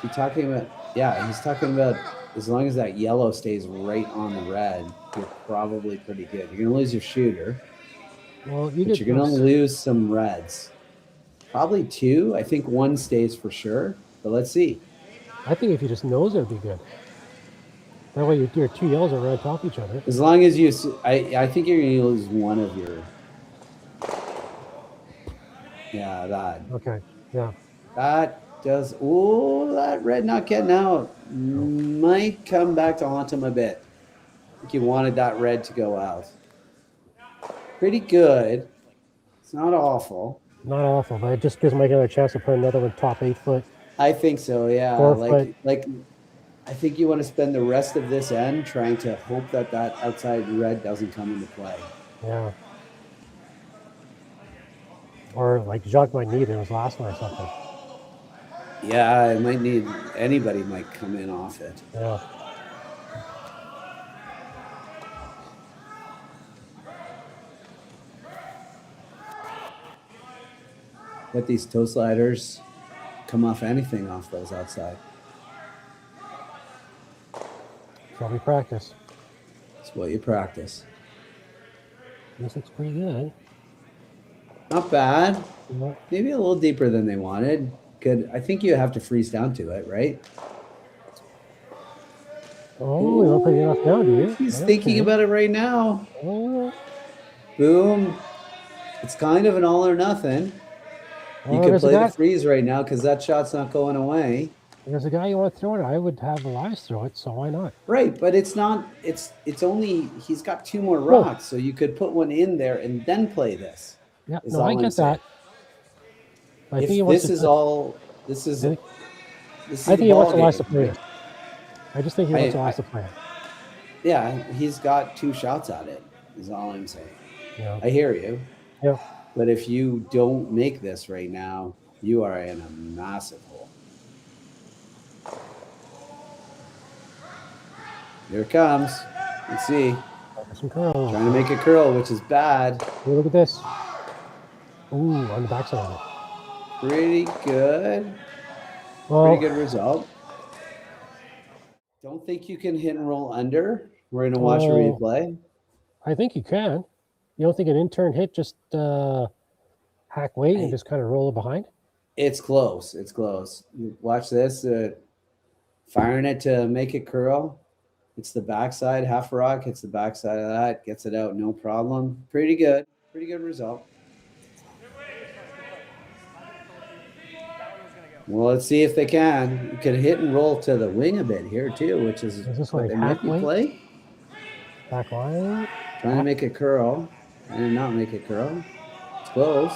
he talking about... Yeah, he's talking about as long as that yellow stays right on the red, you're probably pretty good. You're going to lose your shooter. Well, but you're going to lose some reds. Probably 2. I think 1 stays for sure. But let's see. I think if you just nose it would be good. That way your 2 yellows are right on top of each other. As long as you... I think you're going to lose one of your... Yeah, that. Okay, yeah. That does... Oh, that red not getting out. Might come back to haunt him a bit. I think you wanted that red to go out. Pretty good. It's not awful. Not awful, but it just gives Mike another chance to put another one top 8 foot. I think so, yeah. 4 foot. Like, I think you want to spend the rest of this end trying to hope that outside red doesn't come into play. Yeah. Or like Jacques might need it in his last one or something. Yeah, it might need... Anybody might come in off it. Yeah. But these toe sliders come off anything off those outside. So we practice. It's what you practice. This looks pretty good. Not bad. Yeah. Maybe a little deeper than they wanted. Good. I think you have to freeze down to it, right? Oh, you don't put enough down, do you? He's thinking about it right now. Oh. Boom. It's kind of an all or nothing. You can play the freeze right now because that shot's not going away. There's a guy you want to throw it. I would have Elias throw it, so why not? Right, but it's not. It's only he's got 2 more rocks, so you could put one in there and then play this. Yeah, no, I get that. I think this is all. This is. I think he wants Elias to play it. I just think he wants Elias to play it. Yeah, he's got 2 shots at it. Is all I'm saying. Yeah. I hear you. Yeah. But if you don't make this right now, you are in a massive hole. Here it comes. Let's see. Some curls. Trying to make a curl, which is bad. Hey, look at this. Ooh, on the backside of it. Pretty good. Well, pretty good result. Don't think you can hit and roll under. We're going to watch a replay. I think you can. You don't think an intern hit just hack weight and just kind of roll it behind? It's close. It's close. Watch this. Firing it to make it curl. It's the backside. Half rock hits the backside of that. Gets it out. No problem. Pretty good. Pretty good result. Well, let's see if they can. You could hit and roll to the wing a bit here too, which is this what like they might be play. Back line. Trying to make it curl and not make it curl. It's close.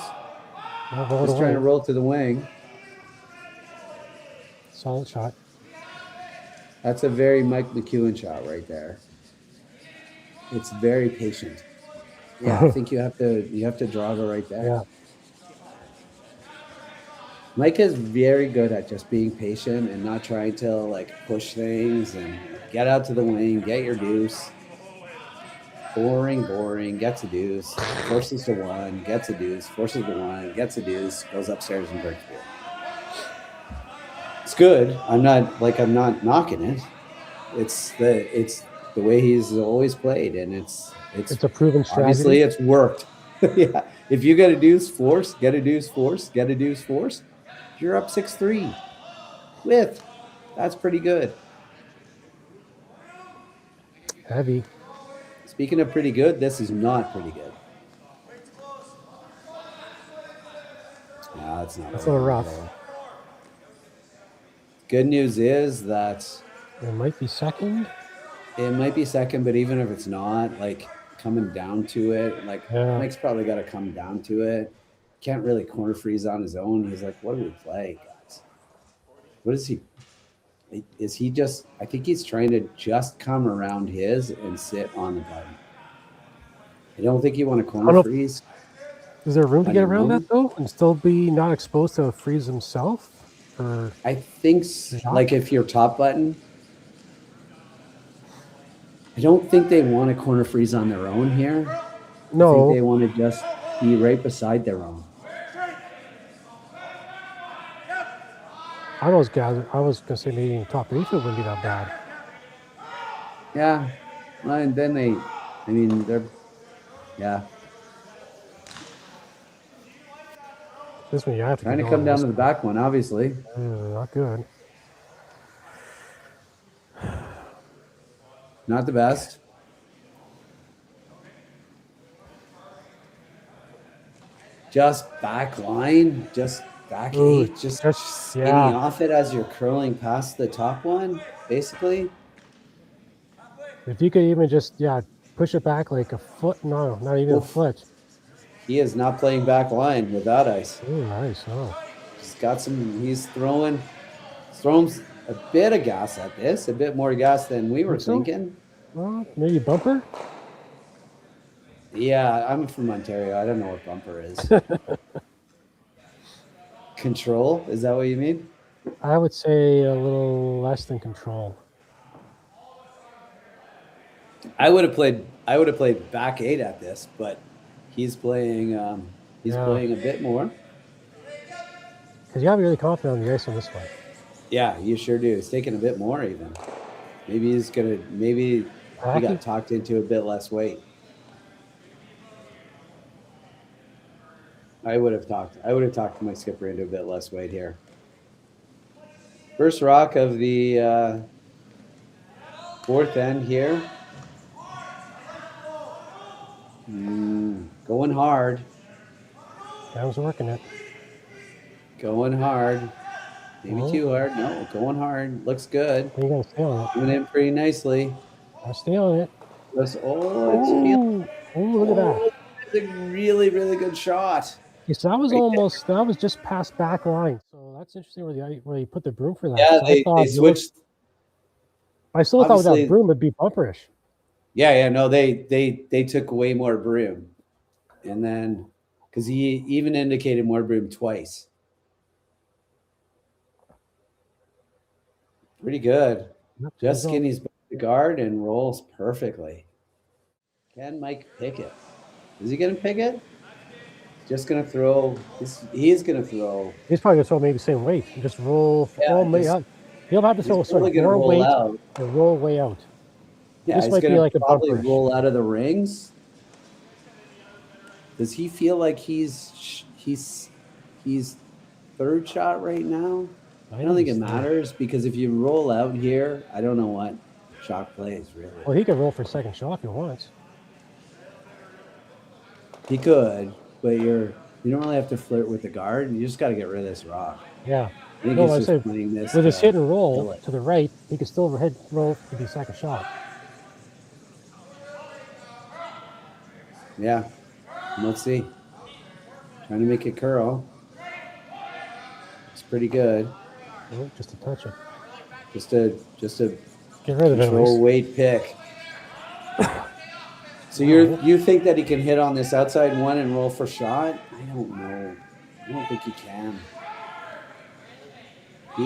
Just trying to roll to the wing. Solid shot. That's a very Mike McEwen shot right there. It's very patient. Yeah, I think you have to draw it right there. Yeah. Mike is very good at just being patient and not trying to like push things and get out to the wing, get your deuce. Boring, gets a deuce, forces to 1, gets a deuce, forces to 1, gets a deuce, goes upstairs and breaks it. It's good. I'm not knocking it. It's the way he's always played, and it's a proven strategy. Obviously, it's worked. Yeah. If you get a deuce, force, get a deuce, force, get a deuce, force, you're up 6-3. That's pretty good. Heavy. Speaking of pretty good, this is not pretty good. No, it's not. That's a little rough. Good news is that it might be second. It might be second, but even if it's not, like coming down to it, Mike's probably got to come down to it. Can't really corner freeze on his own. He's like, what do we play, guys? What is he? Is he just, I think he's trying to just come around his and sit on the button. I don't think you want to corner freeze. Is there room to get around that, though, and still be not exposed to a freeze himself? for. I think Shot? like if you're top button, I don't think they want to corner freeze on their own here. I think No, they want to just be right beside their own. I was gonna say maybe top 8 wouldn't be that bad. Yeah. Well, and then they're, yeah. This one you have to Trying to go come on down this to the back one, obviously. Not good. Not the best. Just back line, just back Ooh, eight, just just- skinny yeah. off it as you're curling past the top one, basically. If you could even just push it back like a foot. No, not even Oof. a foot. He is not playing back line without ice. Oh, nice. Oh, He's throwing a bit of gas at this, a bit more gas than we were Think so? thinking. well, maybe bumper. Yeah, I'm from Ontario. I don't know what bumper is. Control, is that what you mean? I would say a little less than control. I would have played back eight at this, but he's playing playing a bit more. Because you have to be really confident on the ice on this one. Yeah, you sure do. He's taking a bit more even. Maybe he got talked into a bit less weight. I would have talked my skipper into a bit less weight here. First rock of the fourth end here. Going hard. I was working it. Going hard. Maybe too hard. No, going hard. Looks good. You gotta stay on it. Coming in pretty nicely. I'll stay on it. It's Ooh, look at that. It's a really, really good shot. Okay, so that was just past back line. So that's interesting where you put the broom for that. Yeah, So I thought they switched. I still thought with obviously- that broom it'd be bumperish. Yeah, no, they took way more broom, and then because he even indicated more broom twice. Pretty good. Just skinnies back the guard and rolls perfectly. Can Mike pick it? Is he gonna pick it? Just gonna throw. He's gonna throw. He's probably gonna throw maybe the same weight and just roll. Yeah, He'll have to throw probably gonna more roll weight out. and roll way out. Yeah, This he's might be gonna like a probably bumperish. roll out of the rings. Does he feel like he's third shot right now? I don't think it matters because if you roll out here, I don't know what shot plays really. Well, he could roll for second shot if he wants. He could, but you don't really have to flirt with the guard. You just got to get rid of this rock. Yeah. I think No, he's I just said playing this with his to hit and kill roll it. to the right, he could still head roll to the second shot. Yeah. Let's see. Trying to make it curl. It's pretty good. Oh, just to touch it. Just a Get rid of it. control weight pick. So you think that he can hit on this outside one and roll for shot? I don't know. I don't think he can.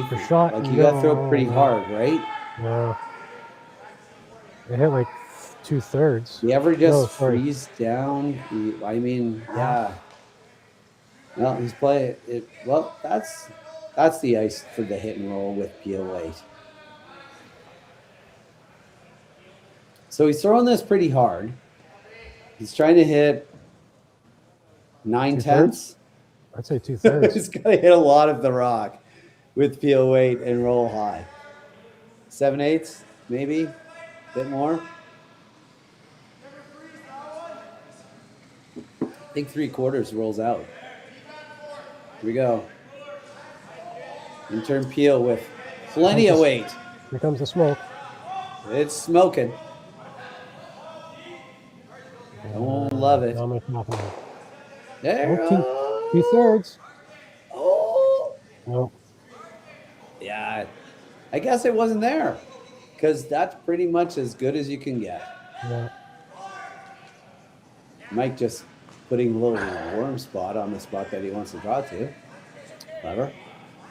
For shot, like you got to throw pretty no. hard, right? Yeah. It hit like 2/3. You ever just No, sorry. freeze down? Yeah. Well, he's playing it. Well, that's the ice for the hit and roll with peel weight. So he's throwing this pretty hard. He's trying to hit 9/10. I'd say 2/3. He's got to hit a lot of the rock with peel weight and roll high. 7/8, maybe a bit more. I think 3/4 rolls out. Here we go. Intern peel with plenty of weight. Here comes the smoke. It's smoking. Don't love it. I'm gonna come off of it. There. Oh, 2/3. Oh. Nope. Yeah. I guess it wasn't there because that's pretty much as good as you can get. Yeah. Mike just putting a little warm spot on the spot that he wants to draw to. Clever.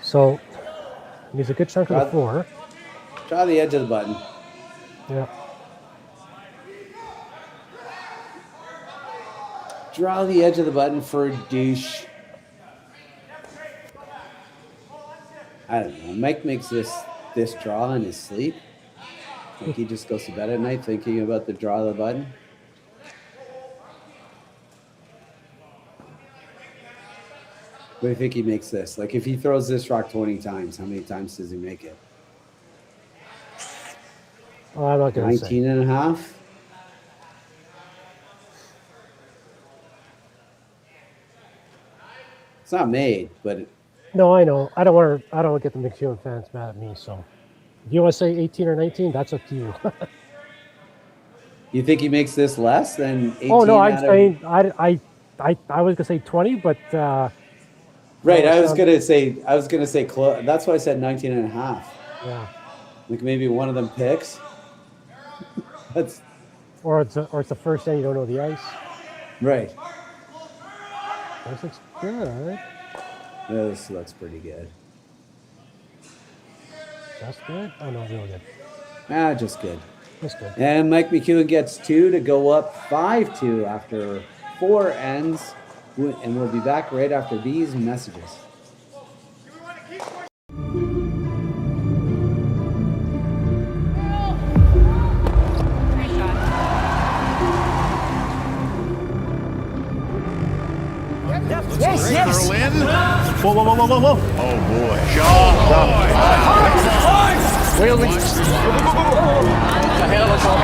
So And he's a good chunk of the floor. Draw the edge of the button. Yeah. Draw the edge of the button for a douche. I don't know. Mike makes this draw in his sleep. Like he just goes to bed at night thinking about the draw of the button. What do you think he makes this? Like if he throws this rock 20 times, how many times does he make it? Oh, I'm not going to say. 19 and a half? It's not made, but No, I know. I don't want to get the McEwen fans mad at me. So, if you want to say 18 or 19, that's up to you. you think he makes this less than 18? Oh no, I'm saying I was gonna say 20, but right. I was gonna say close. That's why I said 19 and a half. Yeah. Like maybe one of them picks. That's or it's the first end you don't know the ice. Right. This looks good. Yeah, this looks pretty good. Just good? Oh no, real good. Just good. Just good. And Mike McEwen gets 2 to go up 5-2 after 4 ends. And we'll be back right after these messages. Yes. Whoa. Oh, boy. Wheeling. The hell is all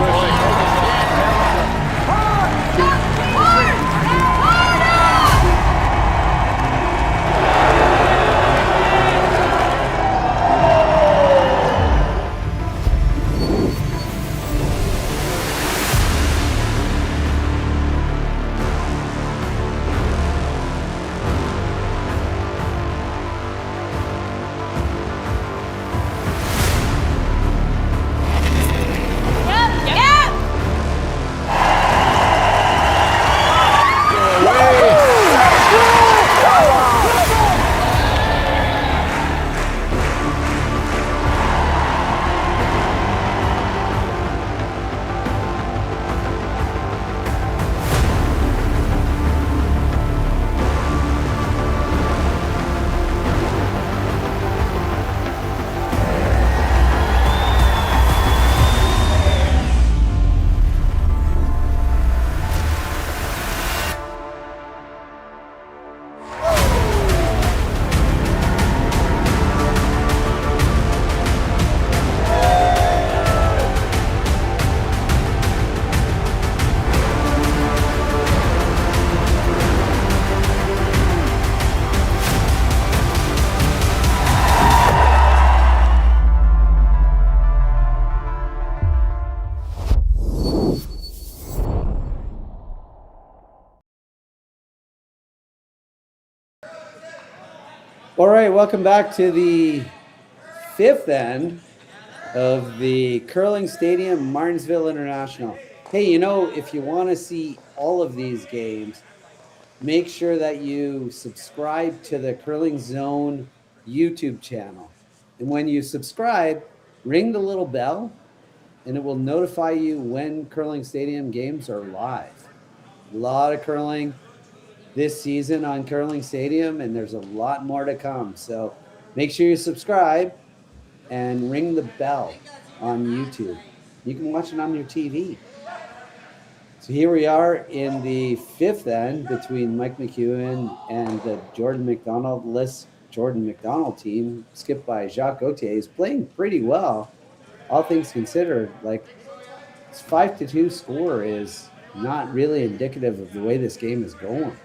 All right, welcome back to the 5th end of the Curling Stadium Martensville International. Hey, if you want to see all of these games, make sure that you subscribe to the Curling Zone YouTube channel. And when you subscribe, ring the little bell, and it will notify you when Curling Stadium games are live. A lot of curling this season on Curling Stadium, and there's a lot more to come. So make sure you subscribe and ring the bell on YouTube. You can watch it on your TV. So here we are in the 5th end between Mike McEwen and the Jordon McDonald team, skipped by Jacques Gauthier. He's playing pretty well, all things considered. Like, this 5-2 score is not really indicative of the way this game is going.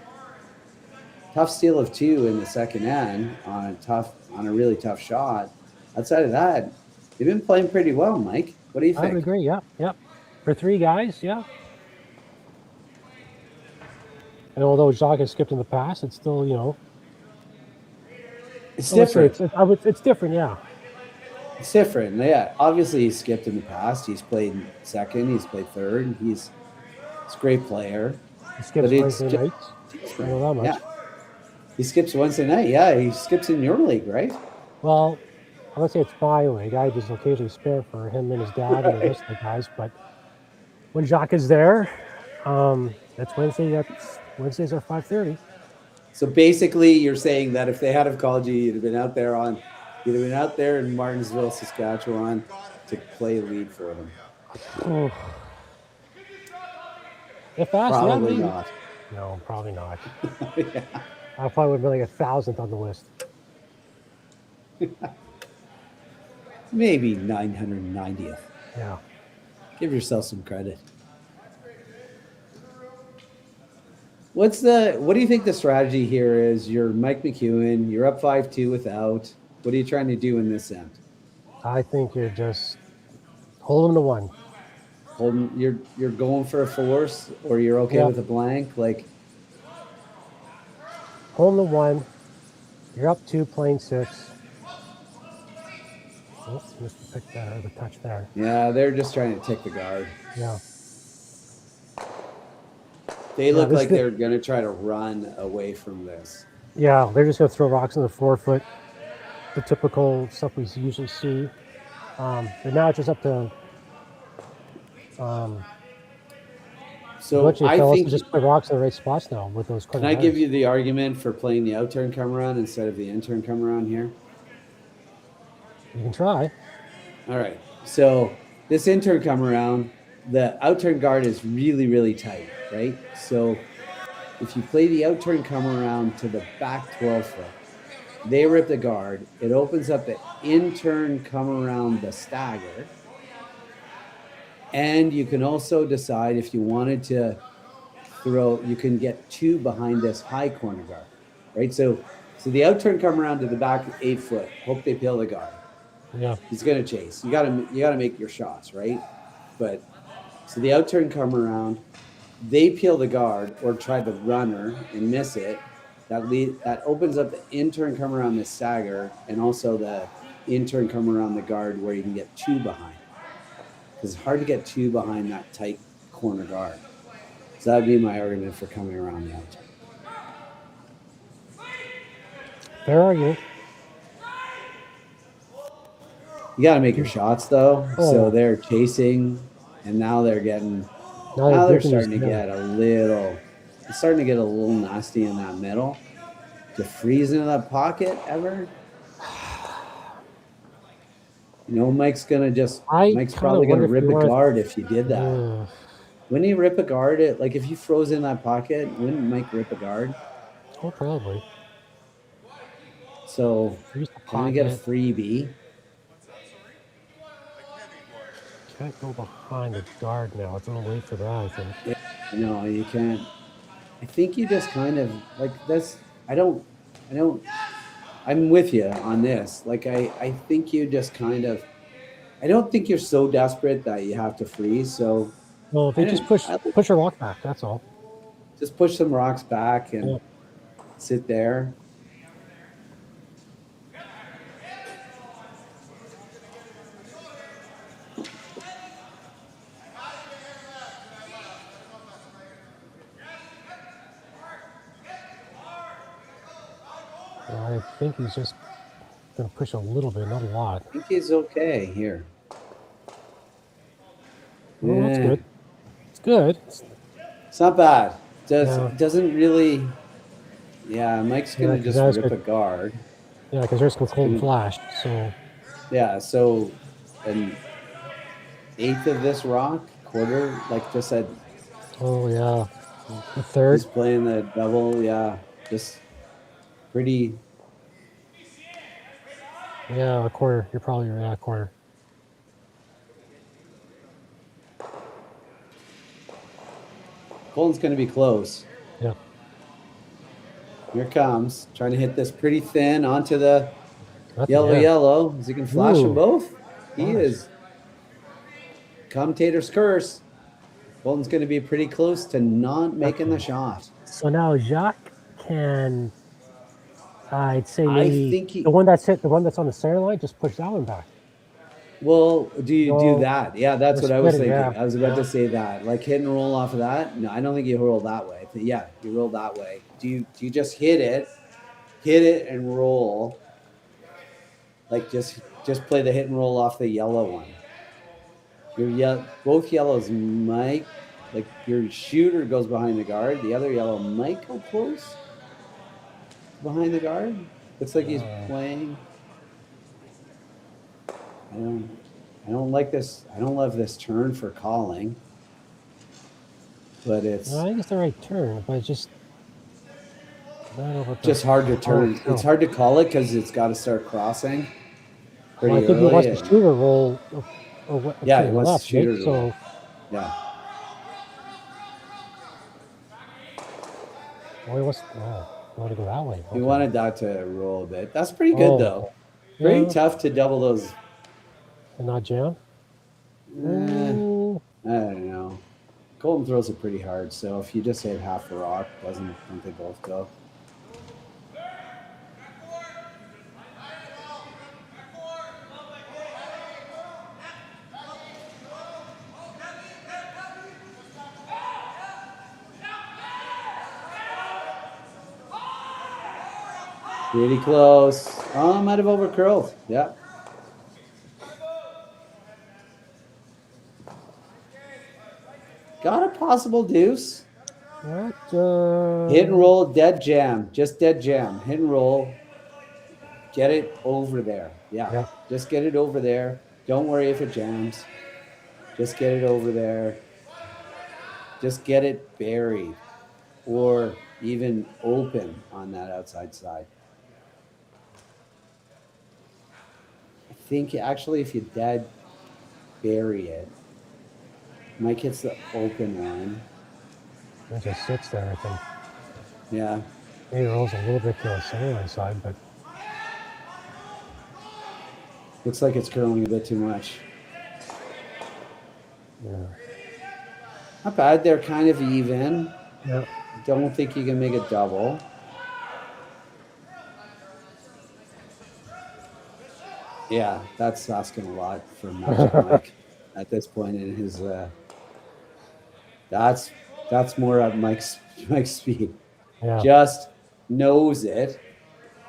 Tough steal of 2 in the second end on a really tough shot. Outside of that, they've been playing pretty well, Mike. What do you think? I would agree. Yeah. For 3 guys, yeah. And although Jacques has skipped in the past, it's still, it's different. It's different, yeah. It's different, yeah. Obviously, he's skipped in the past. He's played second. He's played third. He's a great player. He skips Wednesday nights. I know that much. Yeah. He skips Wednesday night. Yeah, he skips in your league, right? Well, I'm gonna say it's my league. I just occasionally spare for him and his dad and the rest of the guys. But when Jacques is there, that's Wednesday. Wednesdays are 5:30. So basically, you're saying that if they had have called you, you'd have been out there in Martensville, Saskatchewan, to play lead for them. Oh. If asked, Probably yeah, not. No, probably not. Yeah. I probably would have been like 1,000th on the list. Maybe 990th. Yeah. Give yourself some credit. What do you think the strategy here is? You're Mike McEwen, you're up 5-2 without. What are you trying to do in this end? I think you're just holding to one. You're going for a force, or you're okay with a blank? Like, holding to one. You're up 2, playing 6. Oops, missed the pick there, the touch there. yeah, they're just trying to take the guard. Yeah. They look like they're going to try to run away from this. Yeah, they're just going to throw rocks in the 4-foot, the typical stuff we usually see. But now it's just up to So I think just put rocks in the right spots now with those. Can I give you the argument for playing the out turn come around instead of the in turn come around here? You can try. All right. So this in turn come around, the out turn guard is really, really tight, right? So if you play the out turn come around to the back 12 foot, they rip the guard. It opens up the in turn come around the stagger. And you can also decide if you wanted to throw, you can get 2 behind this high corner guard, right? So the out turn come around to the back 8 foot. Hope they peel the guard. Yeah, he's gonna chase. You gotta make your shots, right? But so the out turn come around, they peel the guard or try the runner and miss it. That opens up the in turn come around the stagger and also the in turn come around the guard where you can get 2 behind. Because it's hard to get 2 behind that tight corner guard. So that would be my argument for coming around the out turn. Fair argument. You got to make your shots though. Oh. So they're chasing, and now they're getting. Now they're starting to get a little. It's starting to get a little nasty in that middle. To freeze into that pocket ever. You know, Mike's probably gonna rip a guard if you did that. Wouldn't he rip a guard? If you froze in that pocket, wouldn't Mike rip a guard? Oh, probably. So can we get a freebie? Can't go behind the guard now. It's a little late for that, I think. Yeah, no, you can't. I think you just kind of like this. I'm with you on this. I think you just kind of. I don't think you're so desperate that you have to freeze. So. Well, if they just push a rock back, that's all. Just push some rocks back and sit there. I think he's just going to push a little bit, not a lot. I think he's okay here. Well, that's good. It's good. It's not bad. Doesn't really. Yeah, Mike's going to just rip a guard. Yeah, because there's some cold flash. So. Yeah, so an eighth of this rock, quarter, like just said. Oh, yeah. A third. He's playing the double, yeah. Just pretty. Yeah, a quarter. You're probably right, a quarter. Colton's going to be close. Yeah. Here it comes. Trying to hit this pretty thin onto the yellow. As he can flash them both. He is. Commentator's curse. Colton's going to be pretty close to not making the shot. So now Jacques can, I'd say maybe the one that's on the center line, just push that one back. Well, do you do that? Yeah, that's what I was thinking. Yeah. I was about to say that. Like hit and roll off of that? No, I don't think you roll that way. Yeah, you roll that way. Do you just hit it and roll? like just play the hit and roll off the yellow one. Both yellows might, like your shooter goes behind the guard. The other yellow might go close behind the guard. Looks like he's playing. I don't like this. I don't love this turn for calling. But it's. I think it's the right turn, but it's just just hard to turn. It's hard to call it because it's got to start crossing. Well, I think he wants the shooter roll. Yeah, he wants the shooter roll. So, yeah. Well, he wants to go that way. He wanted that to roll a bit. That's pretty good though. Very tough to double those. And not jam? I don't know. Colton throws it pretty hard, so if you just hit half a rock, don't they both go? Pretty close. Oh, might have overcurled. Yeah. Got a possible deuce. What? Hit and roll, dead jam. Just dead jam. Hit and roll. Get it over there. Yeah. Just get it over there. Don't worry if it jams. Just get it over there. Just get it buried or even open on that outside side. I think actually if you dead bury it, Mike hits the open one. It just sits there, I think. Yeah. He rolls a little bit to the center side, but looks like it's curling a bit too much. Yeah. Not bad. They're kind of even. Yeah. Don't think you can make a double. Yeah, that's asking a lot for Magic Mike at this point in his. That's more at Mike's speed. Yeah. Just nose it.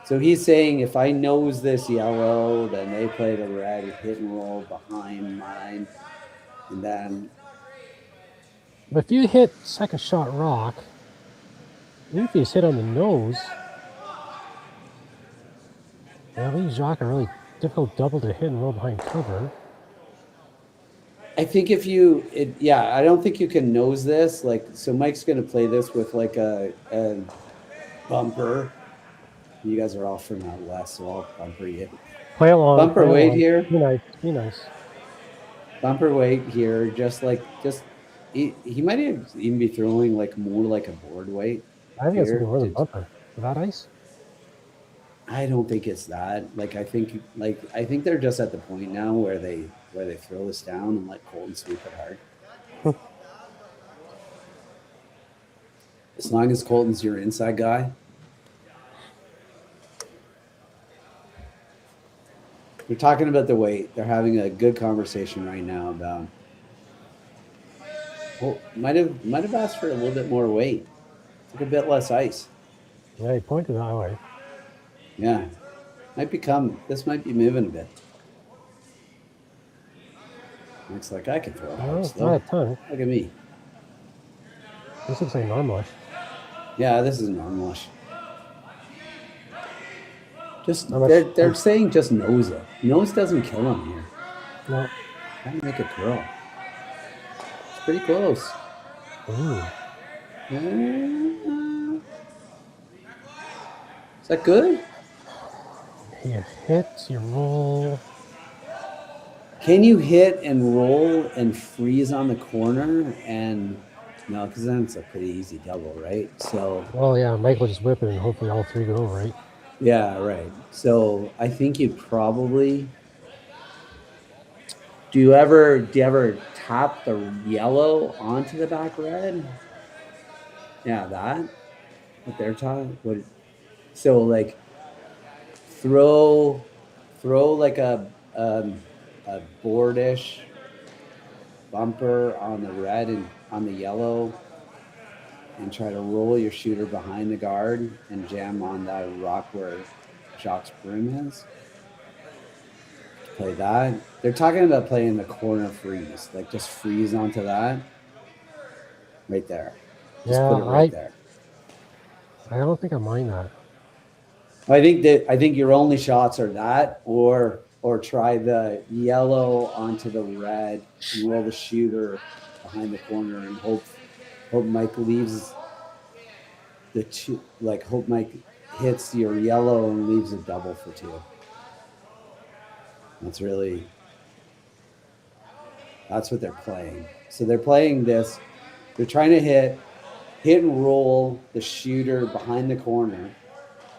So he's saying if I nose this yellow, then they play the red, hit and roll behind mine, and then. But if you hit second shot rock, even if you just hit on the nose, that leaves Jacques a really difficult double to hit and roll behind cover. I think I don't think you can nose this. Like, so Mike's going to play this with like a bumper. You guys are all from out west, so I'll bumper you. Play along. Bumper weight here. Be nice. Bumper weight here. He might even be throwing like more like a board weight. I think it's more than bumper. Is that ice? I don't think it's that. I think they're just at the point now where they throw this down and let Colton sweep it hard. As long as Colton's your inside guy. They're talking about the weight. They're having a good conversation right now about. Well, might have asked for a little bit more weight. Took a bit less ice. Yeah, he pointed that way. Yeah. This might be moving a bit. Looks like I can throw a house, though. Not a ton. Look at me. This looks like normalish. Yeah, this is normalish. They're saying just nose it. Nose doesn't kill him here. No. Gotta make it curl. It's pretty close. Ooh. Is that good? You hit, you roll. Can you hit and roll and freeze on the corner? And no, because then it's a pretty easy double, right? So. Well, yeah, Mike will just whip it and hopefully all three go, right? Yeah, right. So I think you probably. Do you ever tap the yellow onto the back red? Yeah, that. What they're talking. So like. Throw like a boardish bumper on the red and on the yellow, and try to roll your shooter behind the guard and jam on that rock where Jacques' brim is. play that. They're talking about playing the corner freeze, like just freeze onto that. Right there. Just put it right there. I don't think I mind that. I think your only shots are that, or try the yellow onto the red and roll the shooter behind the corner and hope Mike leaves the two, like hope Mike hits your yellow and leaves a double for 2. That's what they're playing. So they're playing this. They're trying to hit and roll the shooter behind the corner,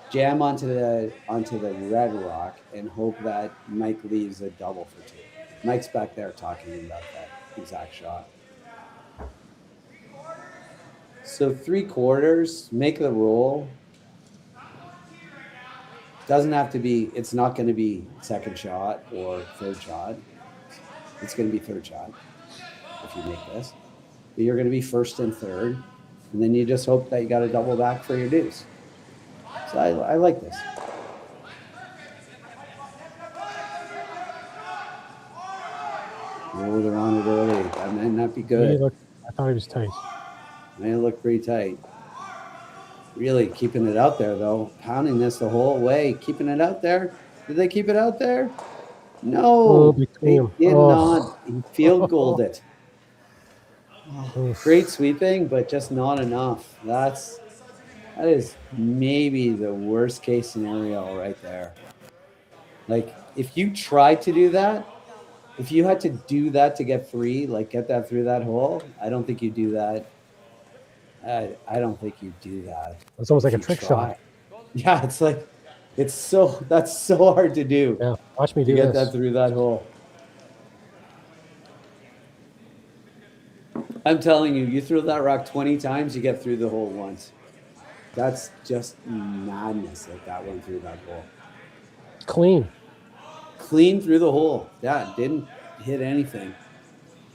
jam onto the red rock, and hope that Mike leaves a double for 2. Mike's back there talking about that exact shot. So 3/4, make the roll. Doesn't have to be, it's not going to be second shot or third shot. It's going to be third shot if you make this. But you're going to be first and third. And then you just hope that you got a double back for your deuce. So I like this. Oh, they're on it early. That might not be good. I thought he was tight. May look pretty tight. Really keeping it out there, though. Pounding this the whole way. Keeping it out there. Did they keep it out there? No. They did not. He field goaled it. Great sweeping, but just not enough. That is maybe the worst case scenario right there. Like, if you tried to do that, if you had to do that to get 3, like get that through that hole, I don't think you do that. I don't think you do that. It's almost like a trick shot. Yeah, it's like that's so hard to do. Yeah, watch me do get this. that through that hole. I'm telling you, you throw that rock 20 times, you get through the hole once. That's just madness that went through that hole. Clean Through the hole. Yeah, didn't hit anything.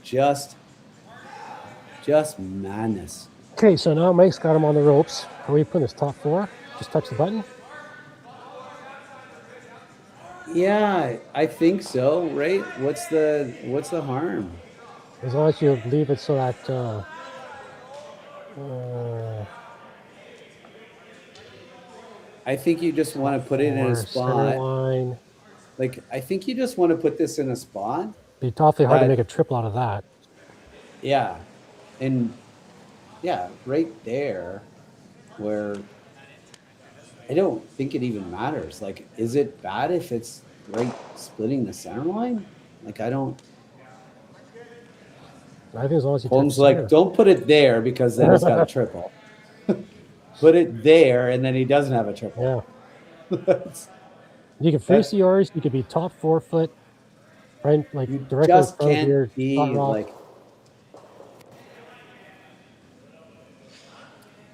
Just madness. Okay, so now Mike's got him on the ropes. Are we putting this top 4? Just touch the button? Yeah, I think so, right? What's the harm? As long as you leave it so that I think you just want to put it in a spot. Line. Like, I think you just want to put this in a spot. It'd be awfully hard to make a triple out of that. Yeah. And yeah, right there where I don't think it even matters. Like, is it bad if it's right splitting the center line? Like, I think as long as you Holmes like, don't put it there because then it's got a triple. Put it there and then he doesn't have a triple. Yeah. You can freeze yours. You could be top 4 foot, right? Like you directly just in front of your can't be rock. like.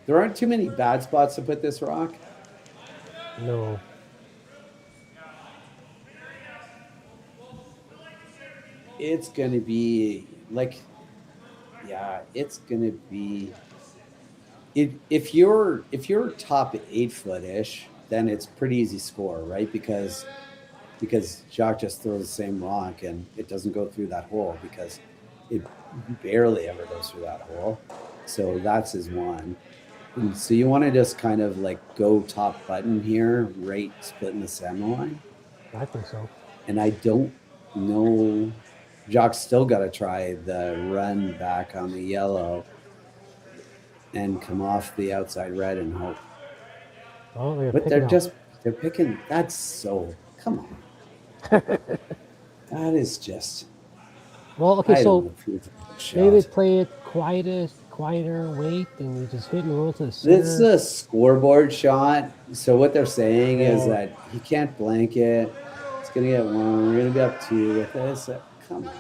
There aren't too many bad spots to put this rock. No. It's going to be like, yeah, it's going to be, if you're top 8 foot-ish, then it's pretty easy score, right? Because Jacques just throws the same rock and it doesn't go through that hole because it barely ever goes through that hole. So that's his one. And so you want to just kind of like go top button here, right splitting the center line. I think so. And I don't know. Jacques still got to try the run back on the yellow and come off the outside red and hope. Oh, but they're picking. That's so. Come on. That is just. Well, okay, so maybe they play it quieter weight, and you just hit and roll to the center. This is a scoreboard shot. So what they're saying is that he can't blank it. It's gonna get 1. We're gonna be up 2 with this. Come on.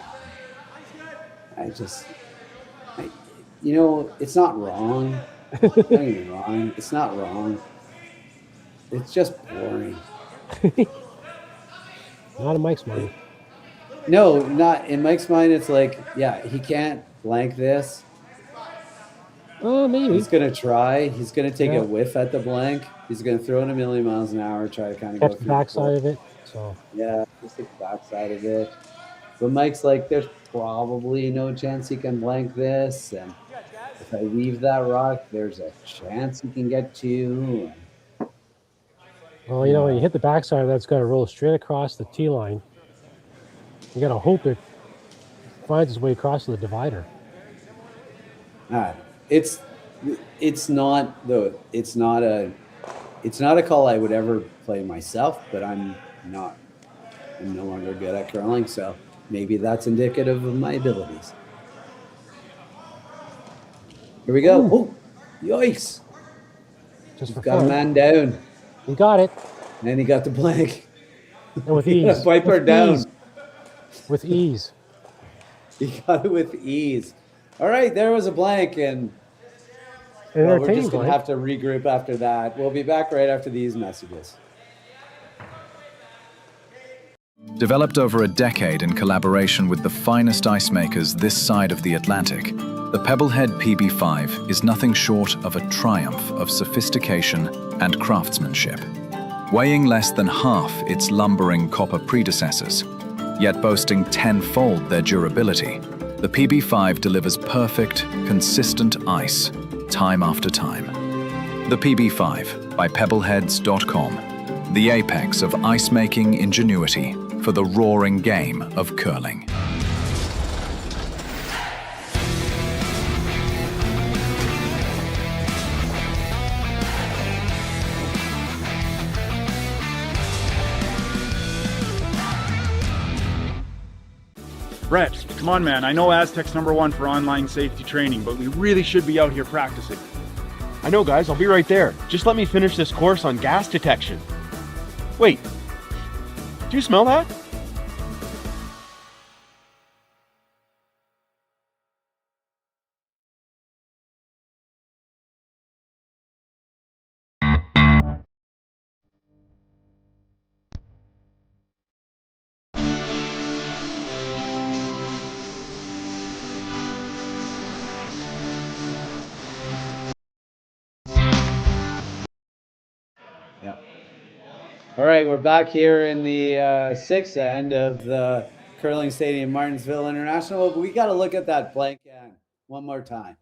It's not wrong. Don't get me wrong. It's not wrong. It's just boring. Not in Mike's mind. No, not in Mike's mind. It's like, yeah, he can't blank this. Oh, maybe. He's going to try. He's going to take a whiff at the blank. He's going to throw it a million miles an hour, try to kind of Catch go the through backside of it. So Yeah, just the backside of it. But Mike's like, there's probably no chance he can blank this. And if I leave that rock, there's a chance he can get two. well, you know, when you hit the backside of that's got to roll straight across the tee line. You got to hope it finds its way across to the divider. It's not a call I would ever play myself, but I'm no longer good at curling, so maybe that's indicative of my abilities. Here we go. Oh, yikes. Just for got fun. a man down. He got it. And he got the blank. And with He got ease. a Viper With down. ease. With ease. He got it with ease. All right, there was a blank, and we're just going to have to regroup after that. We'll be back right after these messages. Developed over a decade in collaboration with the finest ice makers this side of the Atlantic, the Pebblehead PB5 is nothing short of a triumph of sophistication and craftsmanship. Weighing less than half its lumbering copper predecessors, yet boasting tenfold their durability, the PB5 delivers perfect, consistent ice, time after time. The PB5 by Pebbleheads.com, the apex of ice-making ingenuity for the roaring game of curling. Brett, come on, man. I know Aztec's #1 for online safety training, but we really should be out here practicing. I know, guys. I'll be right there. Just let me finish this course on gas detection. Wait. Do you smell that? Yeah. All right, we're back here in the sixth end of the curling stadium, Martensville International. But we got to look at that blank can one more time.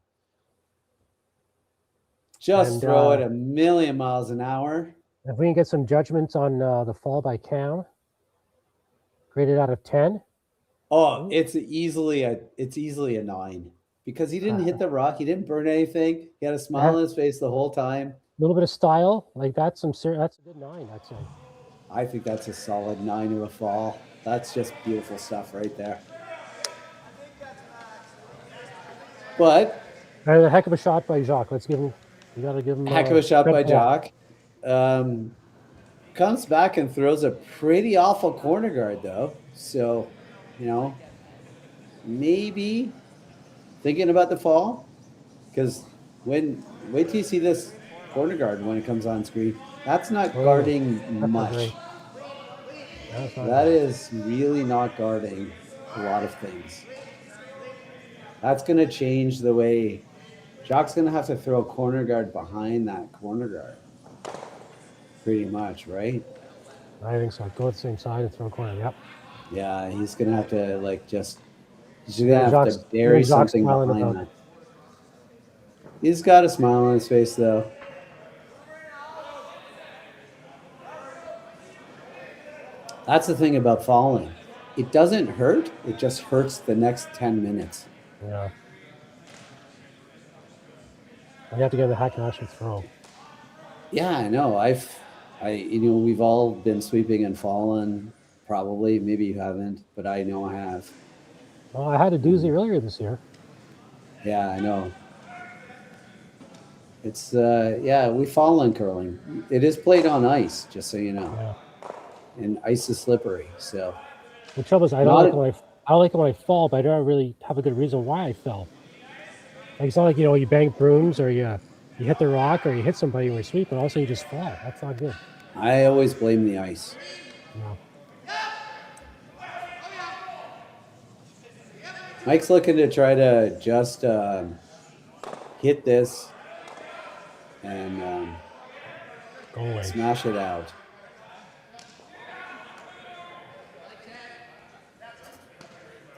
Just throw it a million miles an hour. If we can get some judgments on the fall by Cam, graded out of 10. Oh, it's easily a 9 because he didn't hit the rock. He didn't burn anything. He had a smile on his face the whole time. A little bit of style, like that's a good 9, I'd say. I think that's a solid 9 to a fall. That's just beautiful stuff right there. But a heck of a shot by Jacques. Let's give him. You got to give him. Heck of a shot by Jacques. Comes back and throws a pretty awful corner guard though. So, maybe thinking about the fall, because wait till you see this corner guard when it comes on screen. That's not guarding much. That is really not guarding a lot of things. That's going to change the way Jacques going to have to throw a corner guard behind that corner guard. Pretty much, right? I think so. Go to the same side and throw a corner. Yep. Yeah, he's going to have to he's going to have to bury something behind that. He's got a smile on his face though. That's the thing about falling. It doesn't hurt. It just hurts the next 10 minutes. Yeah. You have to get the hack and actually throw. Yeah, I know. We've all been sweeping and fallen. Probably. Maybe you haven't, but I know I have. Well, I had a doozy earlier this year. Yeah, I know. It's we fall in curling. It is played on ice, just so you know. Yeah. And ice is slippery, so. The trouble is, I don't like it when I fall, but I don't really have a good reason why I fell. Like, it's not like, you bang brooms or you hit the rock or you hit somebody when you sweep, and also you just fall. That's not good. I always blame the ice. No. Mike's looking to try to just hit this and Go away. Smash it out.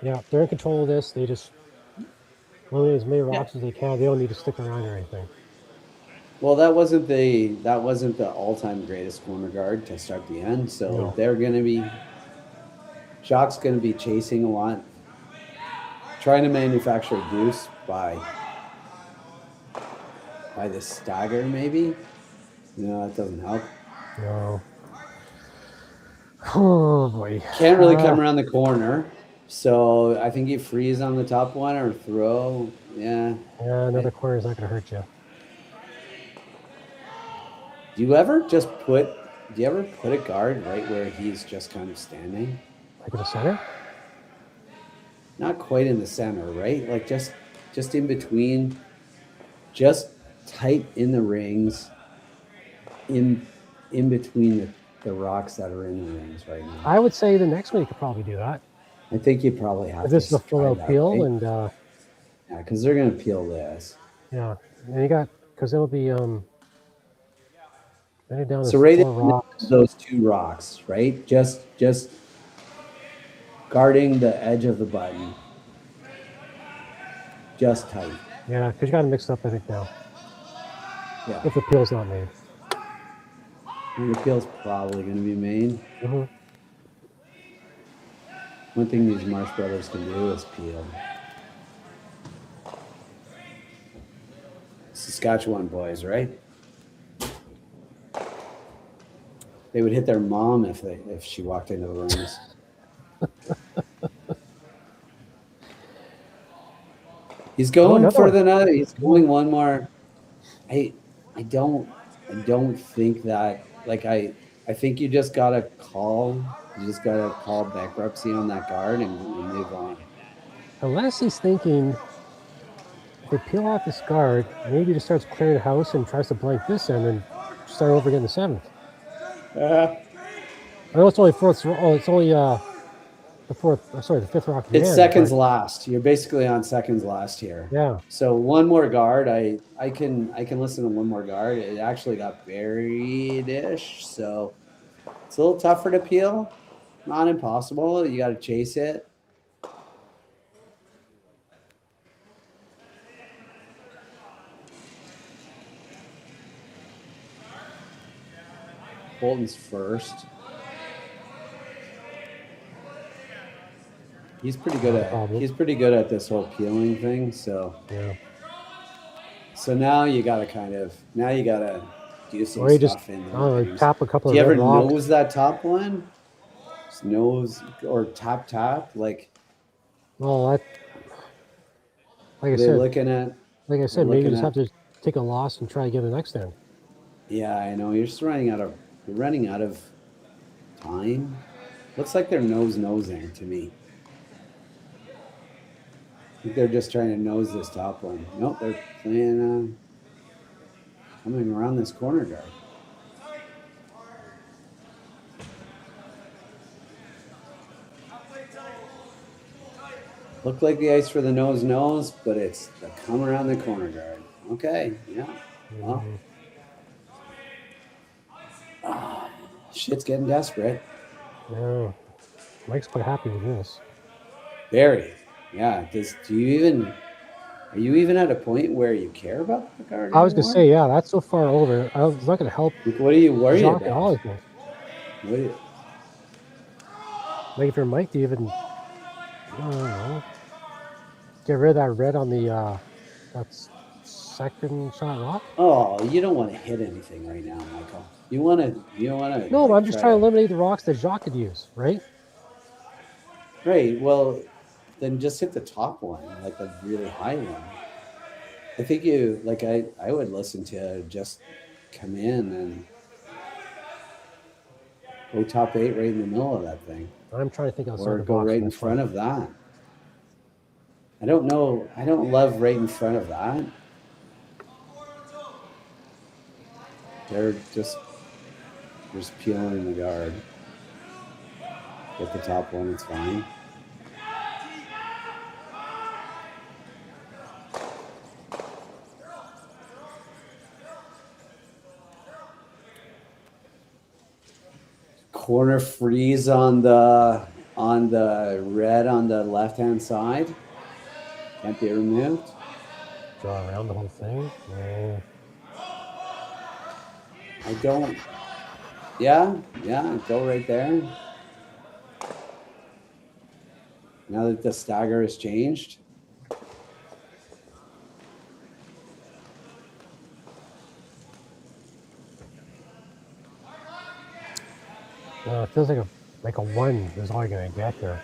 Yeah, they're in control of this. They just eliminate as many rocks as they can. They don't need to stick around or anything. Well, that wasn't the all-time greatest corner guard to start the end. So No. they're going to be Jacques going to be chasing a lot, trying to manufacture a deuce by the stagger, maybe. No, that doesn't help. No. Oh boy. Can't really come around the corner. So I think you freeze on the top one or throw. Yeah. Yeah, another corner is not going to hurt you. Do you ever put a guard right where he's just kind of standing? Like in the center? Not quite in the center, right? Like just in between, just tight in the rings, in between the rocks that are in the rings right now. I would say the next one you could probably do that. I think you probably have. This is a try full out that, peel, right? and Yeah, because they're gonna peel this. yeah, and you got because it'll be then you're down to So right four rocks. those two rocks, right? Just guarding the edge of the button, just tight. Yeah, because you got to mix it up, I think now. Yeah, If the peel's not made. and the peel's probably gonna be made. Mm-hmm. One thing these Marsh brothers can do is peel. Saskatchewan boys, right? They would hit their mom if she walked into the rooms. He's going for another. He's going one more. I don't think that. Like I think you just gotta call. You just gotta call bankruptcy on that guard and move on. Unless he's thinking, if they peel off this guard, maybe he just starts clearing the house and tries to blank this end and start over again the seventh. I know it's only fourth. Oh, it's only the fourth. Sorry, the fifth rock. It's seconds last. You're basically on seconds last here. Yeah. So one more guard. I can listen to one more guard. It actually got buried-ish, so it's a little tougher to peel. Not impossible. You got to chase it. Bolton's first. He's pretty good at this whole peeling thing. So yeah. So now you gotta do some Or you stuff just in the tap a couple Do you of ever red rocks. nose that top one? Just nose or tap like. Well, like I They're said, looking at. maybe you looking just at- have to take a loss and try to get the next end. Yeah, I know. You're running out of time. Looks like they're nosing to me. I think they're just trying to nose this top one. Nope, they're playing coming around this corner guard. Looked like the ice for the nose, but it's the come around the corner guard. Okay, yeah. Well, shit's getting desperate. Yeah. Mike's quite happy with this. Very. Yeah. Are you even at a point where you care about the guard I was gonna anymore? say, yeah, that's so far over. It's not gonna help. Like, what are you worried Jacques at all, I about? think. What do you, Like if you're Mike, do you even I don't know. Get rid of that red on the that's second shot rock? oh, you don't want to hit anything right now, Michael. You want to. No, but I'm just trying to eliminate the rocks that Jacques could use, right? Right. Well, then just hit the top one, like the really high one. I think I would listen to just come in and go top 8 right in the middle of that thing. I'm trying to think outside Or the go box right on in this front one. of that. I don't know. I don't love right in front of that. They're just peeling the guard. Get the top one, it's fine. corner freeze on the red on the left-hand side. Can't be removed. Draw around the whole thing. Yeah. I don't. Yeah, go right there. Now that the stagger has changed. It feels like a one is all you're gonna get here.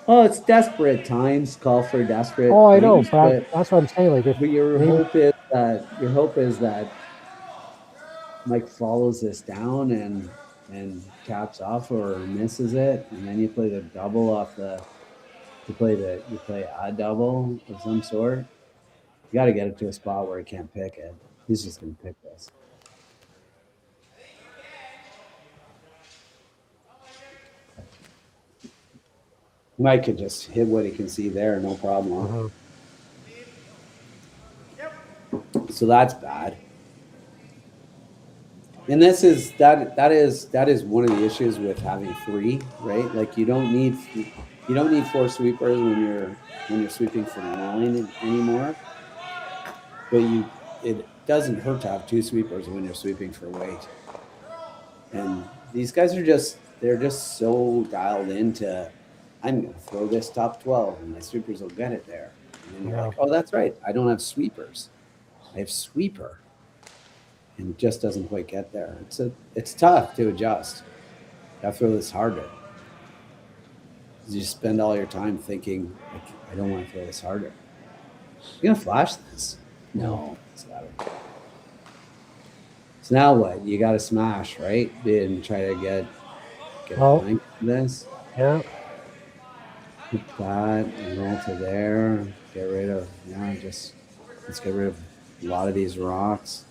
Oh, it's desperate times. Call for desperate. Oh, I know, things, but that's what I'm saying. Like, if but your hope is that Mike follows this down and caps off or misses it, and then you play the double off the. You play a double of some sort. You got to get it to a spot where he can't pick it. He's just gonna pick this. Mike could just hit what he can see there, no problem. So that's bad. And that is one of the issues with having three, right? Like you don't need four sweepers when you're sweeping for 9 anymore. But it doesn't hurt to have two sweepers when you're sweeping for weight. And these guys they're just so dialed into, I'm going to throw this top 12 and my sweepers will get it there. And then you're like, oh, that's right. I don't have sweepers. I have sweeper. And it just doesn't quite get there. It's tough to adjust. You have to throw this harder. You spend all your time thinking, like, I don't want to throw this harder. You're going to flash this. No. So now what? You got to smash, right? And try to get this. Yeah. Put that and roll to there. Get rid of, let's get rid of a lot of these rocks.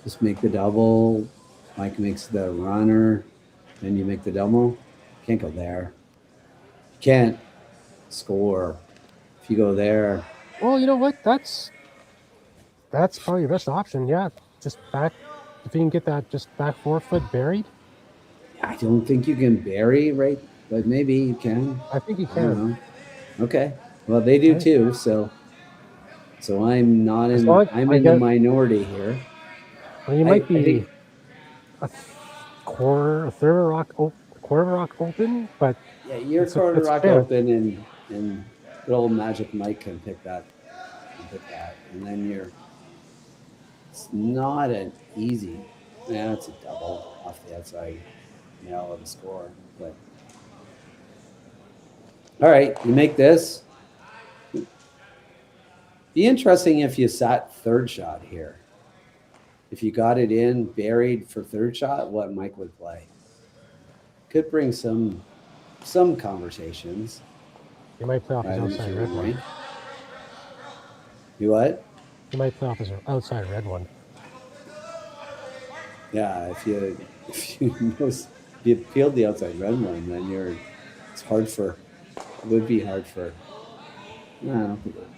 Just make the double. Mike makes the runner. Then you make the double. Can't go there. You can't score if you go there. Well, you know what? That's probably your best option. Yeah, just back. If you can get that just back 4 foot buried. I don't think you can bury, right? But maybe you can. I think you I can. don't know. Okay. Well, they do too. So I'm not in. I'm in the minority here. Well, you might be a third of a rock open, but yeah, you're quarter rock open, and good old Magic Mike can pick that, and then it's not an easy. Yeah, it's a double off the outside, of the score. But all right, you make this. Be interesting if you sat third shot here. If you got it in buried for third shot, what Mike would play could bring some conversations. You might play off his outside red one. You what? You might play off his outside red one. Yeah, if you peeled the outside red one, then it would be hard for. No, I don't think it would.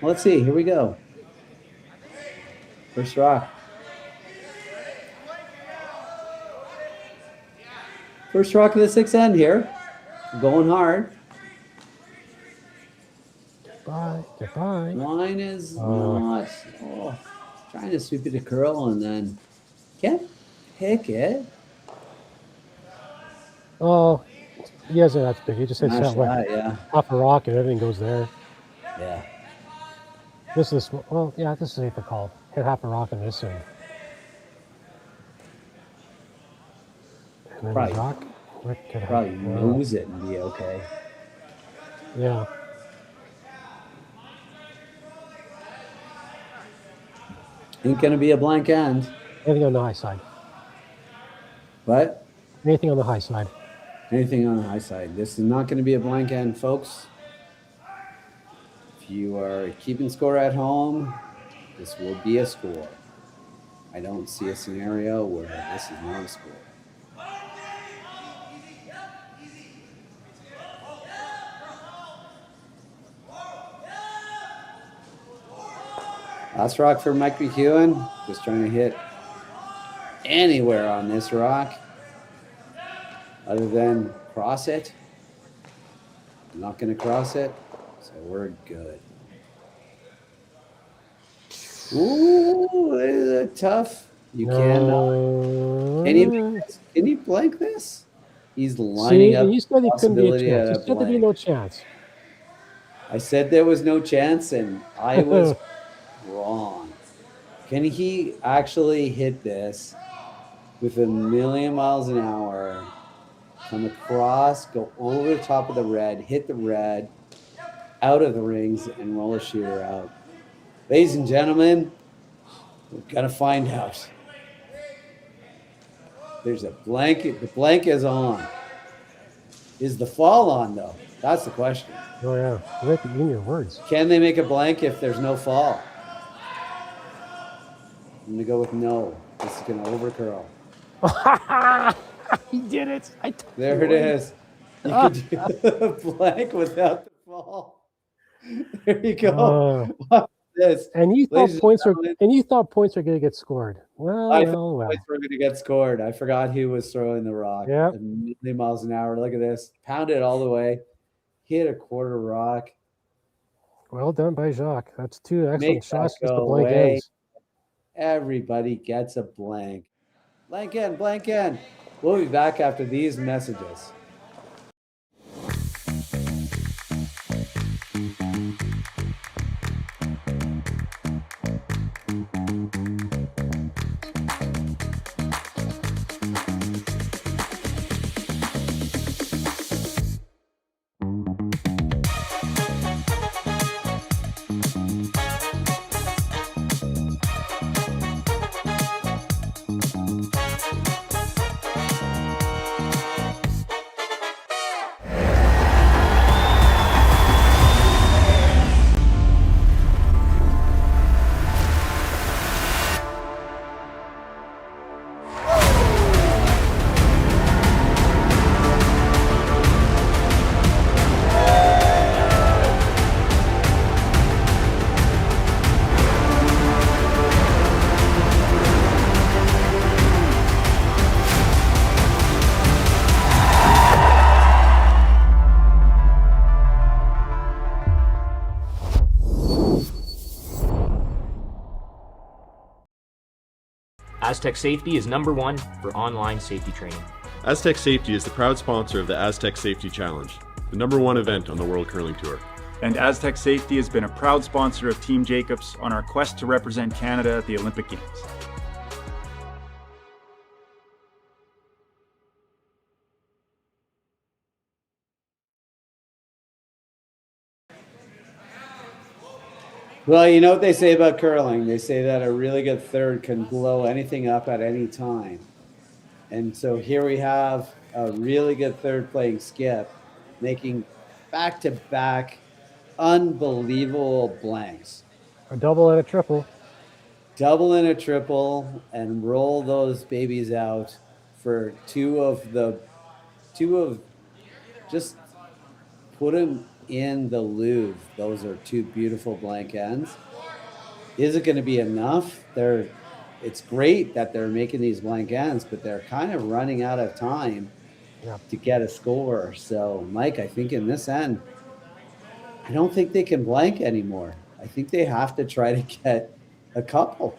Well, let's see. Here we go. First rock. First rock of the 6th end here. Going hard. Goodbye. Line is not. Trying to sweep it to curl and then can't pick it. Oh, he hasn't that big. He just hits that off a rock and everything goes there. Yeah. This is a safer call. Hit half a rock on this thing. And then probably nose it and be okay. Yeah. Ain't gonna be a blank end. Anything on the high side. What? Anything on the high side. Anything on the high side. This is not gonna be a blank end, folks. If you are keeping score at home, this will be a score. I don't see a scenario where this is not a score. Last rock for Mike McEwen. Just trying to hit anywhere on this rock other than cross it. I'm not going to cross it, so we're good. Ooh, this is a tough. You cannot. Can you blank this? He's lining up. You said it couldn't be a chance. You said there'd be blank. no chance. I said there was no chance, and I was wrong. Can he actually hit this with 1,000,000 miles an hour, come across, go over the top of the red, hit the red, out of the rings, and roll a shooter out? Ladies and gentlemen, we're going to find out. There's a blanket. The blank is on. Is the fall on, though? That's the question. Oh, yeah. You have to mean your words. Can they make a blank if there's no fall? I'm going to go with no. This is going to overcurl. He did it. There it is. You could do the blank without the fall. There you go. This. And you thought points were going to get scored. Well, I thought points were going to get scored. I forgot who was throwing the rock. Yeah, 1,000,000 miles an hour. Look at this. Pounded all the way. Hit a quarter rock. Well done by Jacques. That's two excellent shots. Go The blank away. ends. Everybody gets a blank. Blank in, blank in. We'll be back after these messages. Aztec Safety is #1 for online safety training. Aztec Safety is the proud sponsor of the Aztec Safety Challenge, the #1 event on the World Curling Tour. And Aztec Safety has been a proud sponsor of Team Jacobs on our quest to represent Canada at the Olympic Games. Well, you know what they say about curling? They say that a really good third can blow anything up at any time. And so here we have a really good third playing Skip, making back-to-back unbelievable blanks. A double and a triple. Double and a triple, and roll those babies out for just put them in the Louvre. Those are two beautiful blank ends. Is it going to be enough? It's great that they're making these blank ends, but they're kind of running out of time to get a score. So, Mike, I think in this end, I don't think they can blank anymore. I think they have to try to get a couple.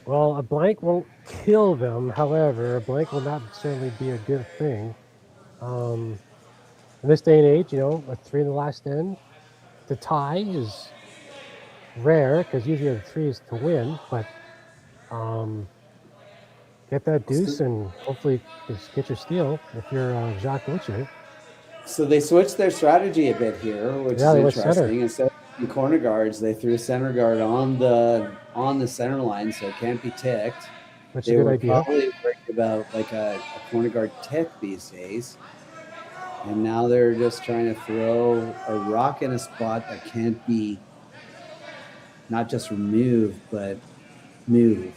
Well, a blank won't kill them. However, a blank will not necessarily be a good thing. In this day and age, a 3 in the last end, the tie is rare because usually the 3 is to win, but get that deuce and hopefully just get your steal if you're Jacques Gauthier. So they switched their strategy a bit here, which is interesting. Instead of corner guards, they threw a center guard on the center line, so it can't be ticked. Which they is a good were idea. Probably worried about like a corner guard tick these days. And now they're just trying to throw a rock in a spot that can't be not just removed, but moved.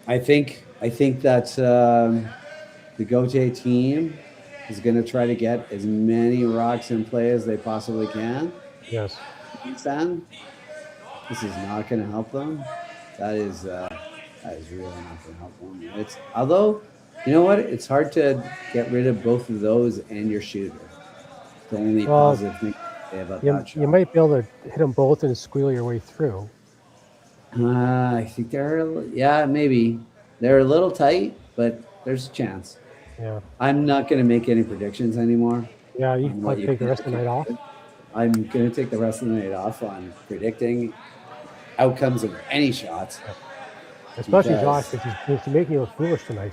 I think that the Gauthier team is going to try to get as many rocks in play as they possibly can. Yes. Then this is not going to help them. That is really not going to help them. It's although, you know what? It's hard to get rid of both of those and your shooter. The only positive thing to say about that shot. You might be able to hit them both and squeal your way through. I think maybe they're a little tight, but there's a chance. Yeah. I'm not going to make any predictions anymore. Yeah, you can take the rest of the night off. I'm going to take the rest of the night off on predicting outcomes of any shots. Especially Josh, because he's making you look foolish tonight.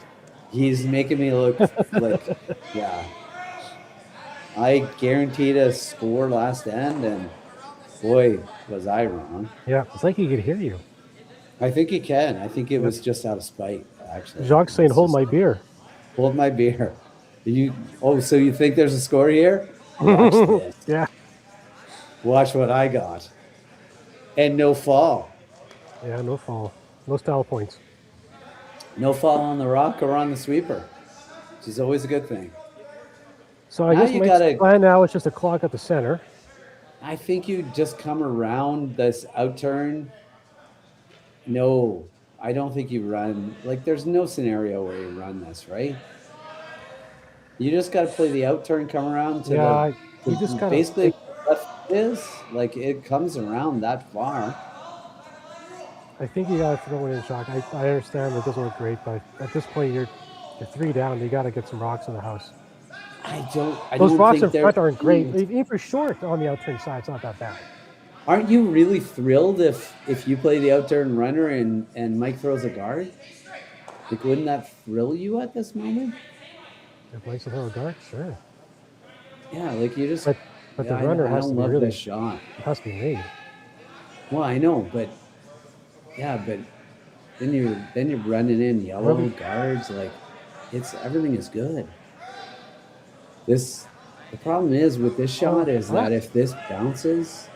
He's making me look like, yeah. I guaranteed a score last end, and boy, was I wrong. Yeah, it's like he could hear you. I think he can. I think it was just out of spite, actually. Jacques saying, hold my beer. Hold my beer. So you think there's a score here? Yeah. Watch what I got. And no fall. Yeah, no fall. No style points. No fall on the rock or on the sweeper, which is always a good thing. So I guess my plan now is just to clock at the center. I think you just come around this outturn. No, I don't think you run. Like, there's no scenario where you run this, right? You just got to play the outturn, come around to you just got basically left is like it comes around that far. I think you got to throw it in, Jacques. I understand it doesn't look great, but at this point you're 3 down. You got to get some rocks in the house. Those rocks in front aren't great. Even for short on the outturn side, it's not that bad. Aren't you really thrilled if you play the outturn runner and Mike throws a guard? Like, wouldn't that thrill you at this moment? If Mike's a throw a guard, sure. Yeah, like you just. But the runner has to be really shot. It has to be made. Well, I know, but then you're running in yellow guards. Like, everything is good. The problem is with this shot is that if this bounces,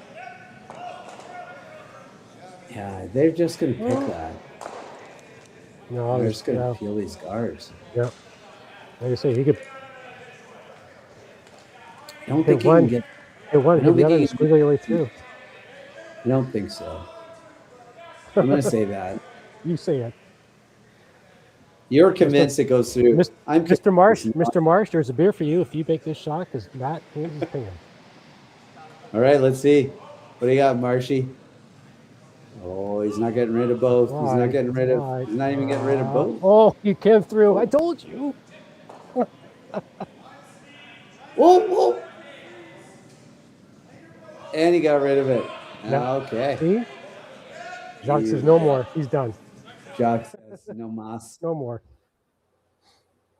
they're just going to pick that. No, they're just going to peel these guards. Yeah. Like I say, he could. I don't think he can get. Hit the other and squiggle your way through. I don't think so. I'm going to say that. You say it. You're convinced it goes through. Mr. Marsh, there's a beer for you if you make this shot, because Matt is his opinion. All right, let's see. What do you got, Marshy? Oh, he's not getting rid of both. He's not getting rid of. He's not even getting rid of both. Oh, you came through. I told you. Whoa! And he got rid of it. Okay. See? Jacques says no more. He's done. Jacques says no mas. No more.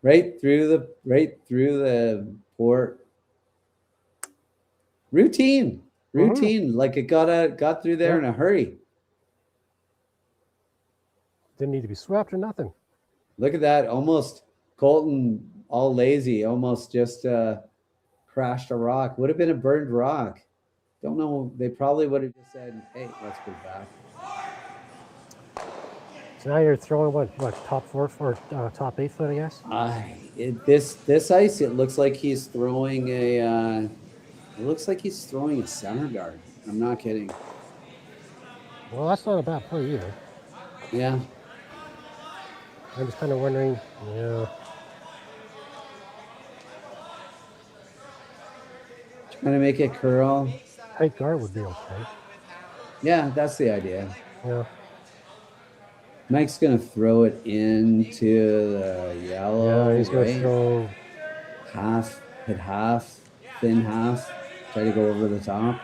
Right through the port. Routine. Like it got through there in a hurry. Didn't need to be swept or nothing. Look at that. Almost Colton, all lazy, almost just crashed a rock. Would have been a burned rock. Don't know. They probably would have just said, hey, let's go back. So now you're throwing what top 4 or top 8 foot, I guess? This ice, it looks like he's throwing a center guard. I'm not kidding. Well, that's not a bad play either. Yeah. I'm just kind of wondering, Trying to make it curl. Tight guard would be okay. Yeah, that's the idea. Yeah. Mike's going to throw it into the yellow. Yeah, he's going to throw hit half, thin half. Try to go over the top.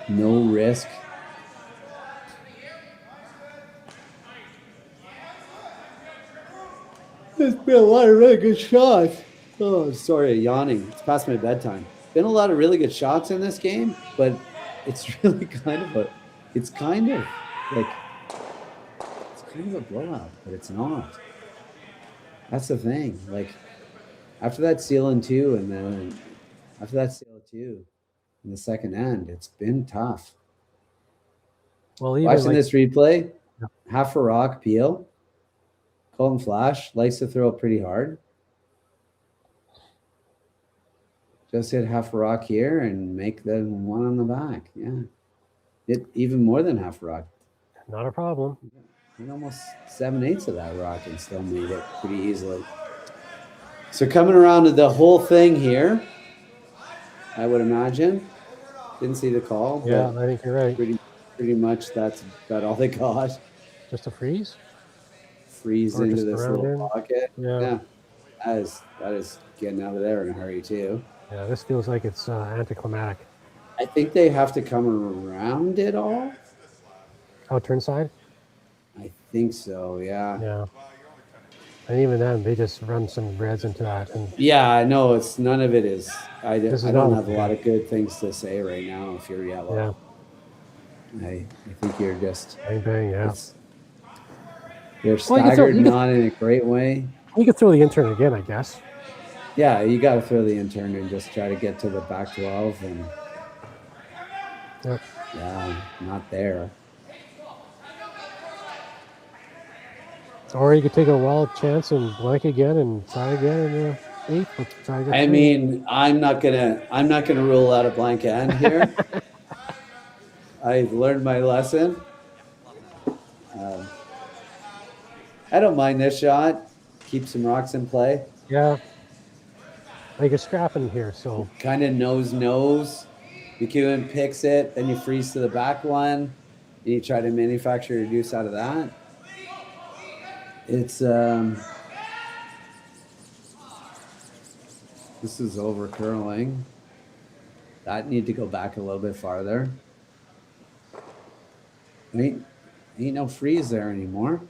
No risk. There's been a lot of really good shots. Oh, sorry, yawning. It's past my bedtime. Been a lot of really good shots in this game, but it's really kind of a blowout, but it's not. That's the thing. Like, after that seal in 2 and then after that seal 2 in the second end, it's been tough. Well, watching this replay, half a rock peel. Colton Flash likes to throw it pretty hard. Just hit half a rock here and make the one on the back. Yeah. Hit even more than half a rock. Not a problem. Hit almost 7/8 of that rock and still made it pretty easily. So coming around to the whole thing here, I would imagine. Didn't see the call. Yeah, but I think you're right. Pretty much that's about all they got. Just a freeze? Freeze Or into just this around little in? pocket. Yeah. That is getting out of there in a hurry too. Yeah, this feels like it's anticlimactic. I think they have to come around it all. Oh, turn side? I think so, yeah. Yeah. And even then, they just run some reds into that. And Yeah, I know it's none of it is. I This is don't not have a lot of good things to say right now if you're yellow. yeah, I think you're just bang, bang, yeah. you're Well, you can throw- staggered, you can- not in a great way. You could throw the intern again, I guess. Yeah, you got to throw the intern and just try to get to the back 12, and Yep. yeah, not there. Or you could take a wild chance and blank again and try again in the 8th. But try again I three. mean, I'm not gonna rule out a blank end here. I've learned my lesson. I don't mind this shot. Keep some rocks in play. Yeah. Like a scrapping here, so Kind of nose. McEwen picks it, then you freeze to the back one, and you try to manufacture your deuce out of that. It's this is over curling. That need to go back a little bit farther. Ain't no freeze there anymore.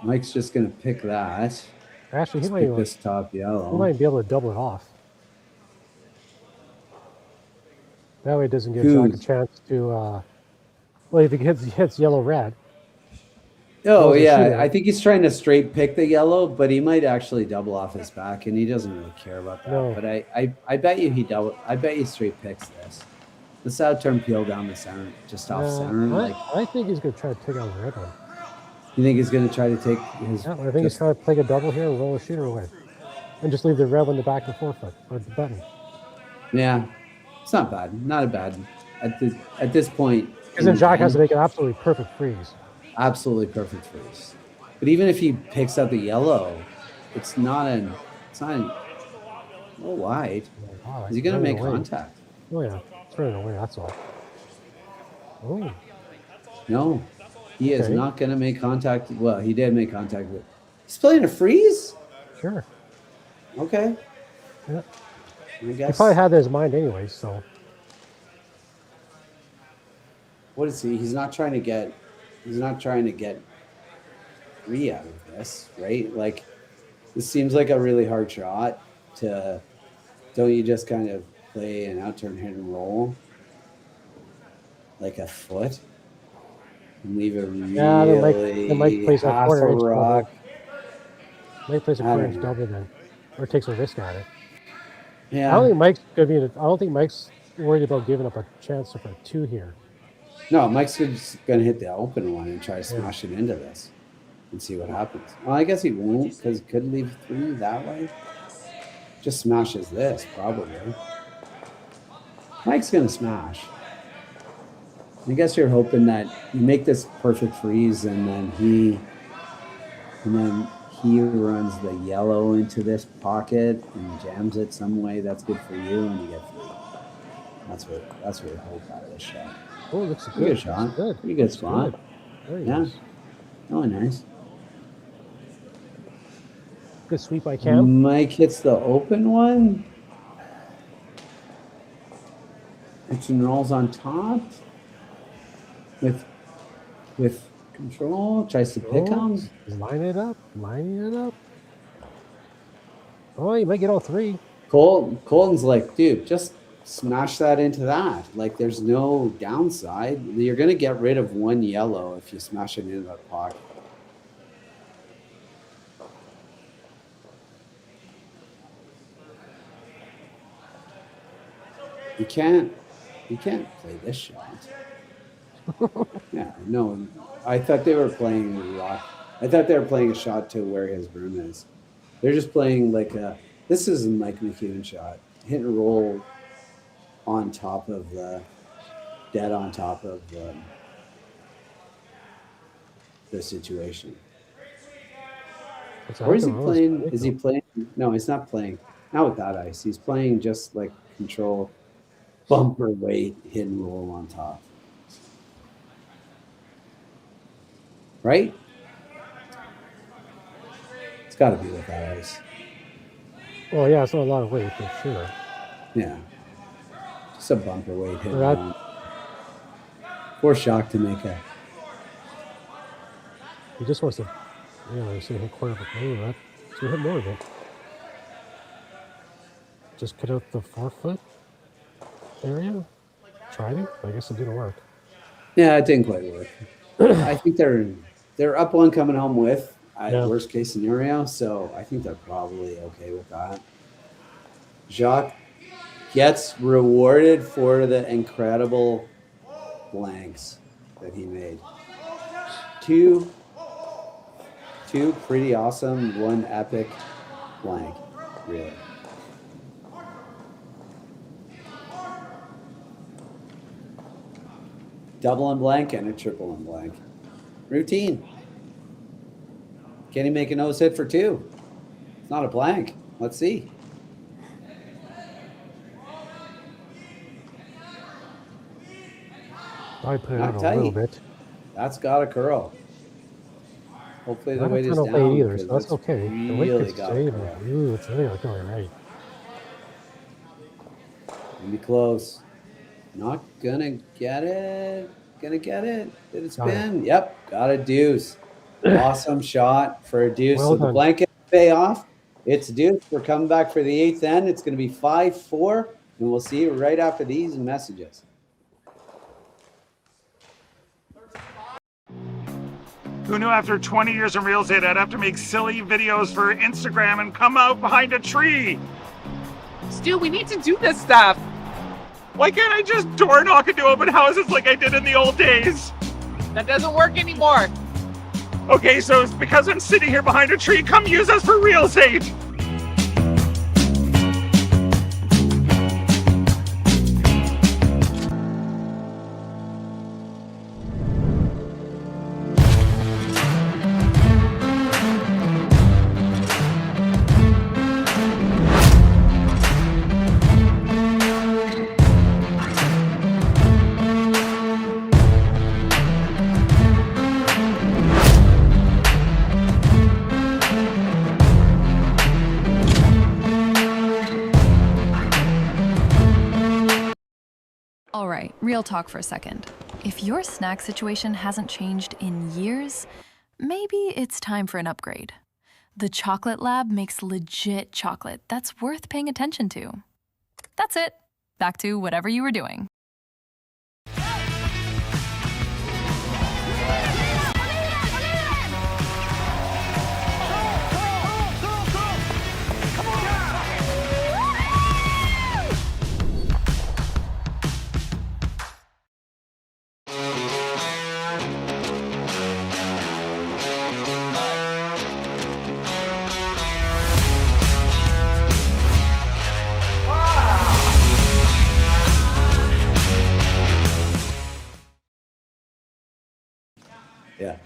Mike's just gonna pick that. actually he Let's might, pick even, this top he yellow. might be able to double it off. That way it doesn't give Who? Jack a chance to, well, if he hits yellow-red. Oh Those are yeah, shooting. I think he's trying to straight pick the yellow, but he might actually double off his back, and he doesn't really care about that. No. But I bet you I bet you straight picks this. This out turn peel down the center, just off center. Like, I think he's going to try to take out the red one. you think he's gonna try to take his? Yeah, I think he's trying to play a double here and roll a shooter away. And just leave the red one in the back of the forefoot, or the button. Yeah, it's not bad. Not a bad. At this point. Because then Jack has to make an absolutely perfect freeze. Absolutely perfect freeze. But even if he picks out the yellow, it's not a little wide. Oh, Is he gonna running make away. contact? Oh yeah, it's running away, that's all. Oh, No, he is Okay. not gonna make contact. Well, he did make contact with. He's playing a freeze. sure. Okay. Yeah. I He guess. probably had that in his mind anyway, so. What is he? He's not trying to get 3 out of this, right? Like, this seems like a really hard shot to. Don't you just kind of play an out turn hit and roll, like a foot, and leave a really Yeah, then Mike plays that half a quarter inch rock? Mike plays a I don't quarter inch know. double then, or takes a risk at it. Yeah. I don't think Mike's gonna be. I don't think Mike's worried about giving up a chance for a 2 here. No, Mike's just gonna hit the open one and try to smash it into this, and see what happens. Well, I guess he won't because he could leave 3 that way. Just smashes this probably. Mike's gonna smash. I guess you're hoping that you make this perfect freeze, and then he runs the yellow into this pocket and jams it some way that's good for you, and you get 3. That's what I hope out of this shot. Oh, looks Pretty good shot. Good. Pretty good Looks spot. good. Very Yeah. nice. Oh, nice. Good sweep by Cam. Mike hits the open one. Hits and rolls on top. With control. Tries to pick him. Lining it up. Oh, you might get all 3. Colton's like, dude, just smash that into that. Like, there's no downside. You're going to get rid of 1 yellow if you smash it into that pocket. You can't play this shot. Yeah, no, I thought they were playing a rock. I thought they were playing a shot to where his broom is. They're just playing like a. This is a Mike McEwen shot, hit and roll on top of the, dead on top of the situation. Or is he playing? Is he playing? No, he's not playing. Not with that ice. He's playing just like control, bumper weight, hit and roll on top. Right? It's got to be with that ice. Well, yeah, it's not a lot of weight for sure. Yeah. Just a bumper weight hit. Or shock to make a. He just wants to, hit quarter of a plane, right? So hit more of it. Just cut out the 4-foot area. Tried it. I guess it didn't work. Yeah, it didn't quite work. I think they're up one coming home with. Worst case scenario, so I think they're probably okay with that. Jacques gets rewarded for the incredible blanks that he made. Two pretty awesome, one epic blank, really. Double and blank and a triple and blank. Routine. Can he make a nose hit for two? It's not a blank. Let's see. I put it on a little bit. That's got a curl. Hopefully the weight is down. Either, so that's okay. The weight really gets stable. Ooh, it's really going right. Be close. Not gonna get it. Gonna get it. Did it spin? Yep. Got a deuce. Awesome shot for a deuce. Well so done. the blanket pay off. It's deuce. We're coming back for the eighth end. It's going to be 5-4, and we'll see you right after these messages. Who knew after 20 years in real estate I'd have to make silly videos for Instagram and come out behind a tree? Stu, we need to do this stuff. Why can't I just door knock into open houses like I did in the old days? That doesn't work anymore. Okay, so it's because I'm sitting here behind a tree. Come use us for real estate. All right, real talk for a second. If your snack situation hasn't changed in years, maybe it's time for an upgrade. The Chocolate Lab makes legit chocolate that's worth paying attention to. That's it. Back to whatever you were doing. Yeah.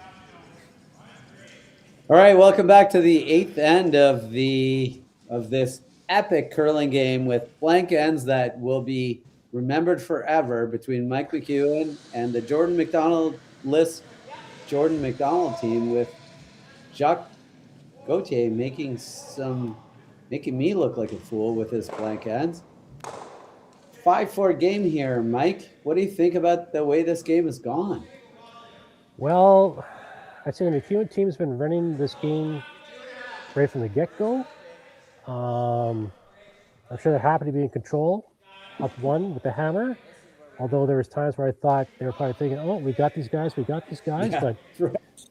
All right, welcome back to the eighth end of this epic curling game with blank ends that will be remembered forever between Mike McEwen and the Jordon McDonald team, with Jacques Gauthier making me look like a fool with his blank ends. 5-4 game here, Mike. What do you think about the way this game has gone? Well, I'd say the McEwen team's been running this game right from the get-go. I'm sure they're happy to be in control, up one with the hammer. Although there was times where I thought they were probably thinking, "Oh, we got these guys." Yeah,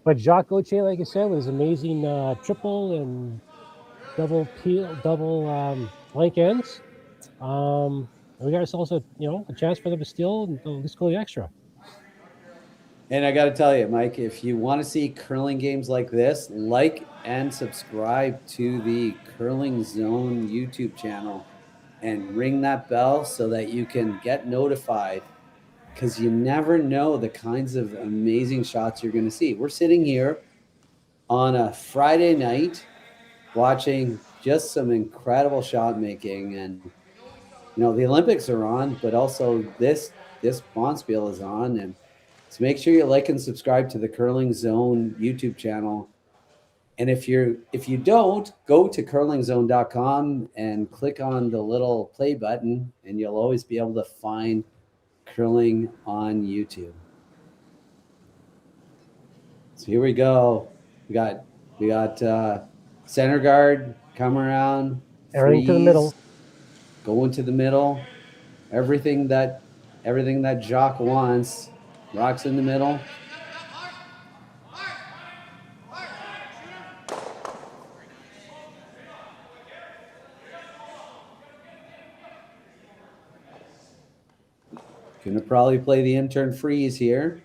But Jacques Gauthier, like I said, with his amazing triple and double blank ends, we got ourselves a chance for them to steal and at least go the extra. And I got to tell you, Mike, if you want to see curling games like this, like and subscribe to the Curling Zone YouTube channel and ring that bell so that you can get notified, because you never know the kinds of amazing shots you're going to see. We're sitting here on a Friday night watching just some incredible shot making, and you know the Olympics are on, but also this bonspiel is on. And so make sure you like and subscribe to the Curling Zone YouTube channel. And if you don't, go to curlingzone.com and click on the little play button, and you'll always be able to find curling on YouTube. So here we go. We got center guard, come around, Everything to the middle. Go into the middle. Everything that Jacques wants. Rocks in the middle. Gonna probably play the intern freeze here.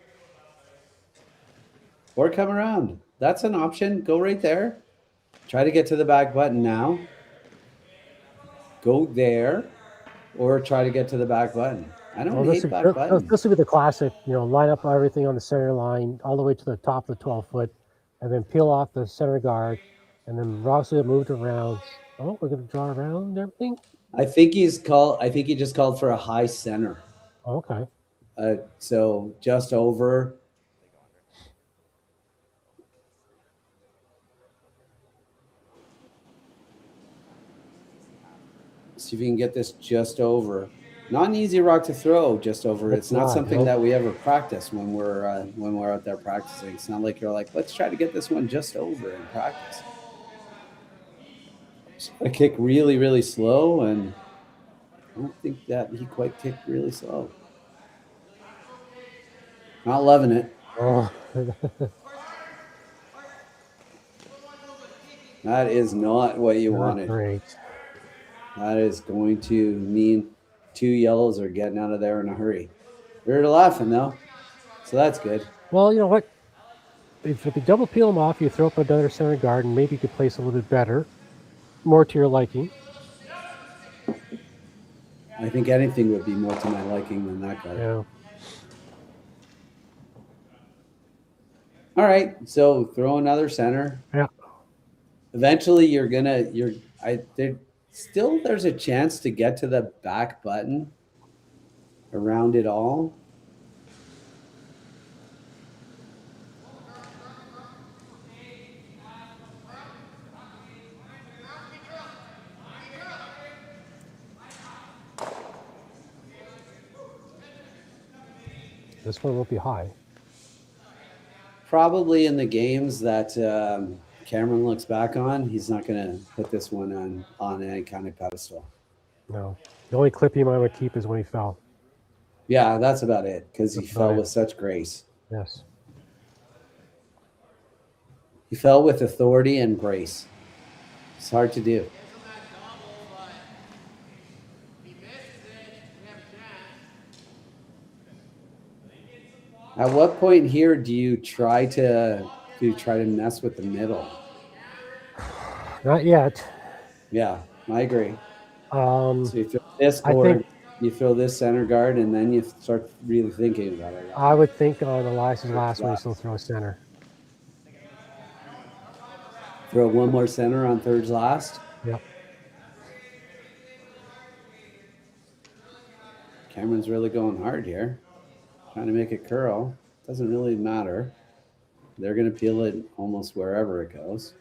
Or come around. That's an option. Go right there. Try to get to the back button now. Go there. Or try to get to the back button. I don't hate back button. This would be the classic, line up everything on the center line all the way to the top of the 12-foot, and then peel off the center guard, and then Rocks will get moved around. Oh, we're going to draw around and everything? I think he just called for a high center. Okay. So just over. See if you can get this just over. Not an easy rock to throw just over. It's not something that we ever practice when we're out there practicing. It's not like you're like, let's try to get this one just over in practice. So I kick really, really slow, and I don't think that he quite kicked really slow. Not loving it. Oh. That is not what you wanted. Great. That is going to mean 2 yellows are getting out of there in a hurry. They're laughing though, so that's good. Well, you know what? If you double peel them off, you throw up another center guard, and maybe you could place a little bit better, more to your liking. I think anything would be more to my liking than that guard. Yeah. All right, so throw another center. Yeah. Eventually, there's a chance to get to the back button around it all. This one won't be high. Probably in the games that Cameron looks back on, he's not going to put this one on any kind of pedestal. No. The only clip he might want to keep is when he fell. Yeah, that's about it, because he fell with such grace. Yes. He fell with authority and grace. It's hard to do. At what point here do you try to mess with the middle? Not yet. Yeah, I agree. So you throw this guard, you throw this center guard, and then you start really thinking about it. I would think on Elias's last one, he'll throw center. Throw one more center on third's last. Yep. Cameron's really going hard here. Trying to make it curl. Doesn't really matter. They're going to peel it almost wherever it goes.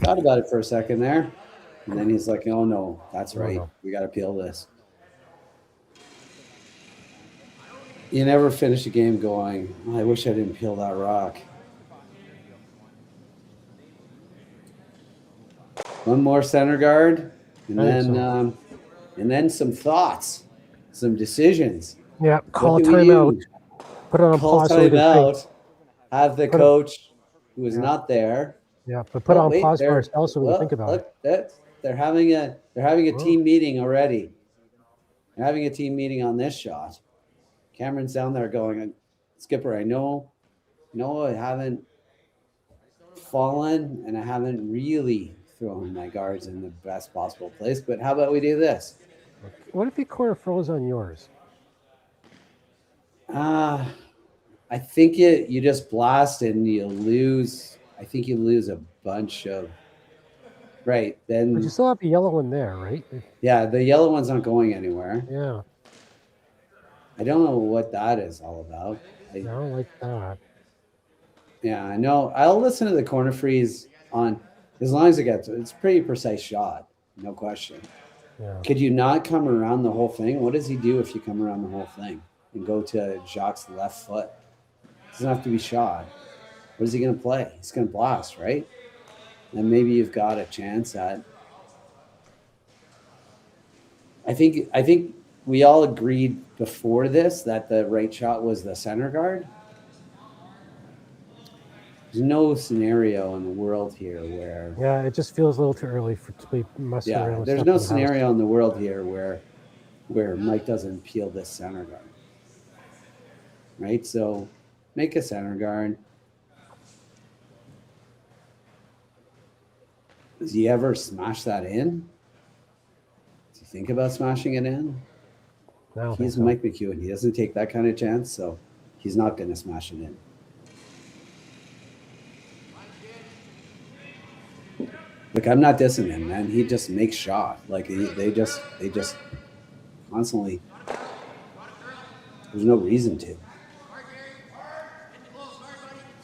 Thought about it for a second there. And then he's like, oh, no, that's right. We got to peel this. You never finish a game going, I wish I didn't peel that rock. One more center guard. And then some thoughts. Some decisions. Yeah, call a timeout. Put it on pause. Call timeout. Have the coach who is not there. Yeah, but put on pause for ourselves so we can think about it. They're having a team meeting already. They're having a team meeting on this shot. Cameron's down there going, Skipper, I know I haven't fallen and I haven't really thrown my guards in the best possible place, but how about we do this? What if he corner froze on yours? I think you just blast and you lose. I think you lose a bunch of. Right, then. But you still have the yellow one there, right? Yeah, the yellow one's not going anywhere. Yeah. I don't know what that is all about. I don't like that. Yeah, I know. I'll listen to the corner freeze on as long as it's a pretty precise shot, no question. Yeah. Could you not come around the whole thing? What does he do if you come around the whole thing and go to Jacques' left foot? It doesn't have to be shot. What is he going to play? He's going to blast, right? And maybe you've got a chance at. I think we all agreed before this that the right shot was the center guard. There's no scenario in the world here where. Yeah, it just feels a little too early to be messing around. Yeah, with there's stuff no in the house. scenario in the world here where Mike doesn't peel this center guard. Right? So make a center guard. Does he ever smash that in? Does he think about smashing it in? No, He's Mike McEwen. He doesn't take that kind of chance, so he's not going to smash it in. Look, I'm not dissing him, man. He just makes shot. Like they just constantly. There's no reason to.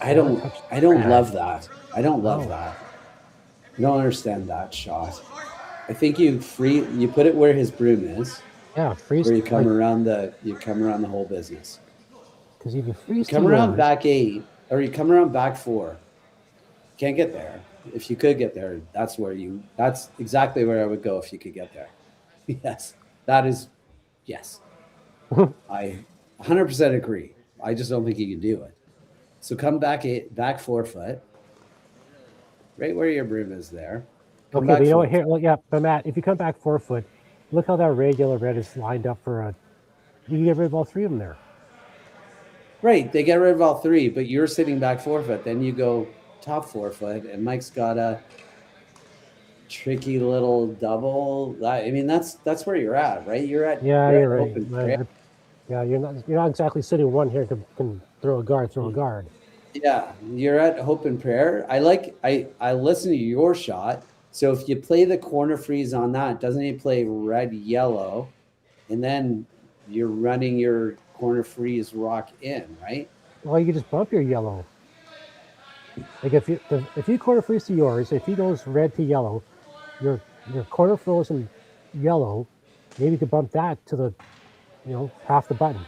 I don't love that. I don't love that. I don't understand that shot. I think you put it where his broom is. Yeah, freeze. Where you come around the whole business. Because if you freeze, Come around back 8 or you come around back 4. Can't get there. If you could get there, that's exactly where I would go if you could get there. Yes. That is yes. I 100% agree. I just don't think you can do it. So come back 4 foot. Right where your broom is there. Okay, but you know what? Here, look, yeah, but Matt, if you come back 4 foot, look how that red, yellow, red is lined up for a. You can get rid of all 3 of them there. Right, they get rid of all 3, but you're sitting back 4 foot. Then you go top 4 foot, and Mike's got a tricky little double. I mean, that's where you're at, right? You're right. Yeah, you're not exactly sitting one here can throw a guard. Yeah, you're at hope and prayer. I listen to your shot. So if you play the corner freeze on that, doesn't he play red, yellow, and then you're running your corner freeze rock in, right? Well, you can just bump your yellow. Like if you corner freeze to yours, if he goes red to yellow, your corner froze in yellow, maybe you could bump that to the, half the button.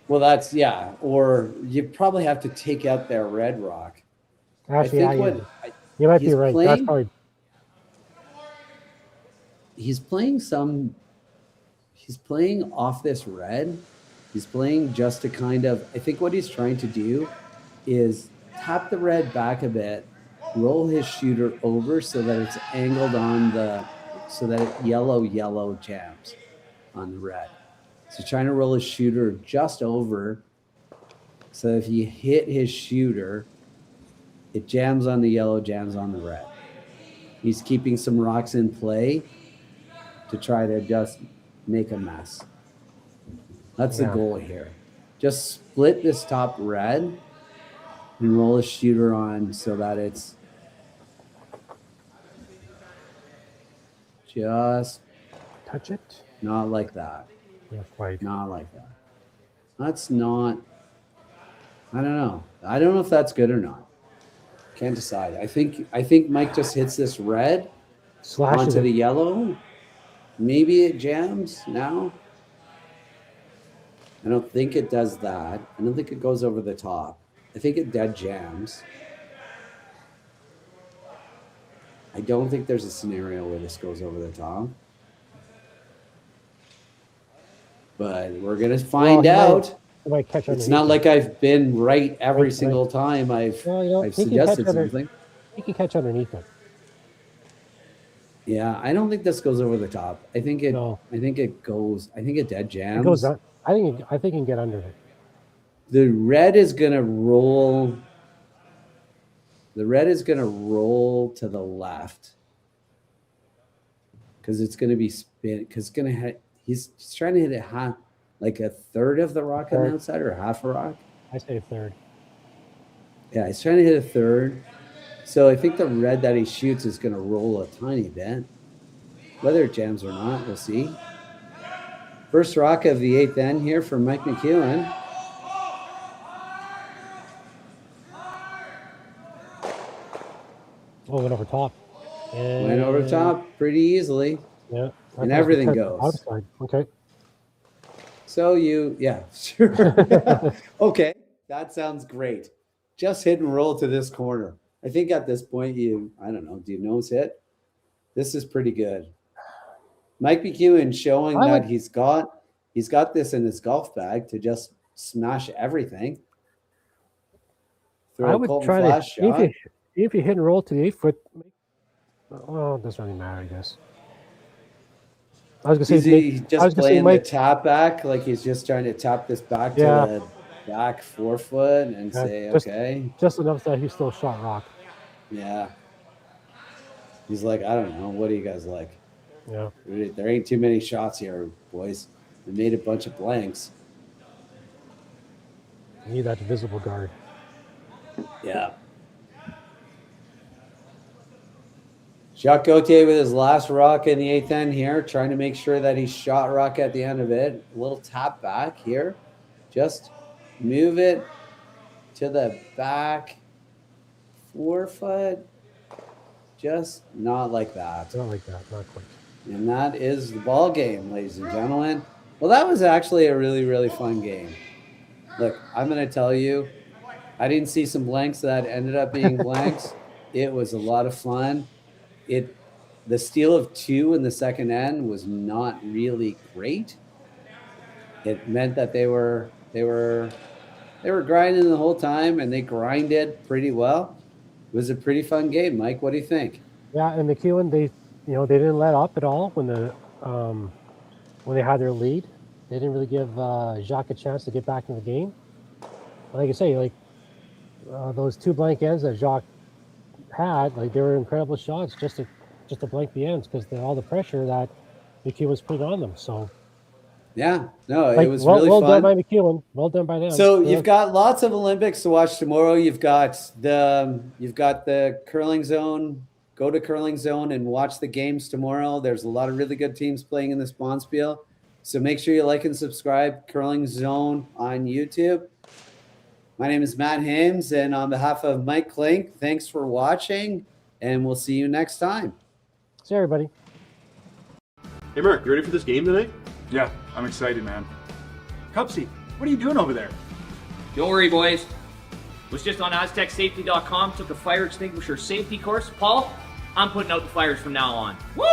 Well, that's or you probably have to take out their red rock. Actually, you might be right. That's probably. He's playing off this red. He's playing just to kind of, I think what he's trying to do is tap the red back a bit, roll his shooter over so that it's angled so that it yellow jams on the red. So trying to roll his shooter just over so if you hit his shooter, it jams on the yellow, jams on the red. He's keeping some rocks in play to try to just make a mess. That's the goal here. Just split this top red and roll a shooter on so that it's just touch it. Not like that. Yeah, quite. Not like that. That's not. I don't know. I don't know if that's good or not. Can't decide. I think Mike just hits this red onto the yellow. Maybe it jams now. I don't think it does that. I don't think it goes over the top. I think it dead jams. I don't think there's a scenario where this goes over the top. But we're going to find out. It's not like I've been right every single time I've suggested something. You can catch underneath it. Yeah, I don't think this goes over the top. I think it goes. I think it dead jams. It goes. I think he can get under it. The red is gonna roll. The red is gonna roll to the left because it's gonna be spin. Because he's trying to hit it half, like a third of the rock on the outside, or half a rock. I say a third. Yeah, he's trying to hit a third. So I think the red that he shoots is gonna roll a tiny bit. Whether it jams or not, we'll see. First rock of the 8th end here for Mike McEwen. Oh, went over top. And went over top pretty easily. Yeah. And everything goes. Outside. Okay. So yeah, sure. Okay, that sounds great. Just hit and roll to this corner. I think at this point I don't know, do you nose hit? This is pretty good. Mike McEwen showing that he's got this in his golf bag to just smash everything. I would try to shot. If you hit and roll to the 8-foot. Well, it doesn't really matter, I guess. I was gonna say he's just playing the tap back, like he's just trying to tap this back to the back 4 foot and say, okay. Just enough that he still shot rock. Yeah. He's like, I don't know. What do you guys like? Yeah. There ain't too many shots here, boys. We made a bunch of blanks. You need that visible guard. Yeah. Jacques Gauthier with his last rock in the 8th end here, trying to make sure that he shot rock at the end of it. A little tap back here. Just move it to the back 4 foot. Just not like that. Not like that, not quite. And that is the ball game, ladies and gentlemen. Well, that was actually a really, really fun game. Look, I'm going to tell you, I didn't see some blanks that ended up being blanks. It was a lot of fun. The steal of 2 in the second end was not really great. It meant that they were grinding the whole time, and they grinded pretty well. It was a pretty fun game, Mike. What do you think? Yeah, and McEwen, they didn't let up at all when they had their lead. They didn't really give Jacques a chance to get back in the game. Like I say, those 2 blank ends that Jacques had, they were incredible shots just to blank the ends because all the pressure that McEwen was putting on them. So yeah, no, it was really well fun. Well done by McEwen. Well done by them. So you've got lots of Olympics to watch tomorrow. You've got the curling zone. Go to curling zone and watch the games tomorrow. There's a lot of really good teams playing in this Bonspiel. So make sure you like and subscribe Curling Zone on YouTube. My name is Matt Hames, and on behalf of Mike Klink, thanks for watching, and we'll see you next time. See you, everybody. Hey, Mark, you ready for this game tonight? Yeah, I'm excited, man. Cupsy, what are you doing over there? Don't worry, boys. Was just on AztecSafety.com, took a fire extinguisher safety course. Paul, I'm putting out the fires from now on. Woo!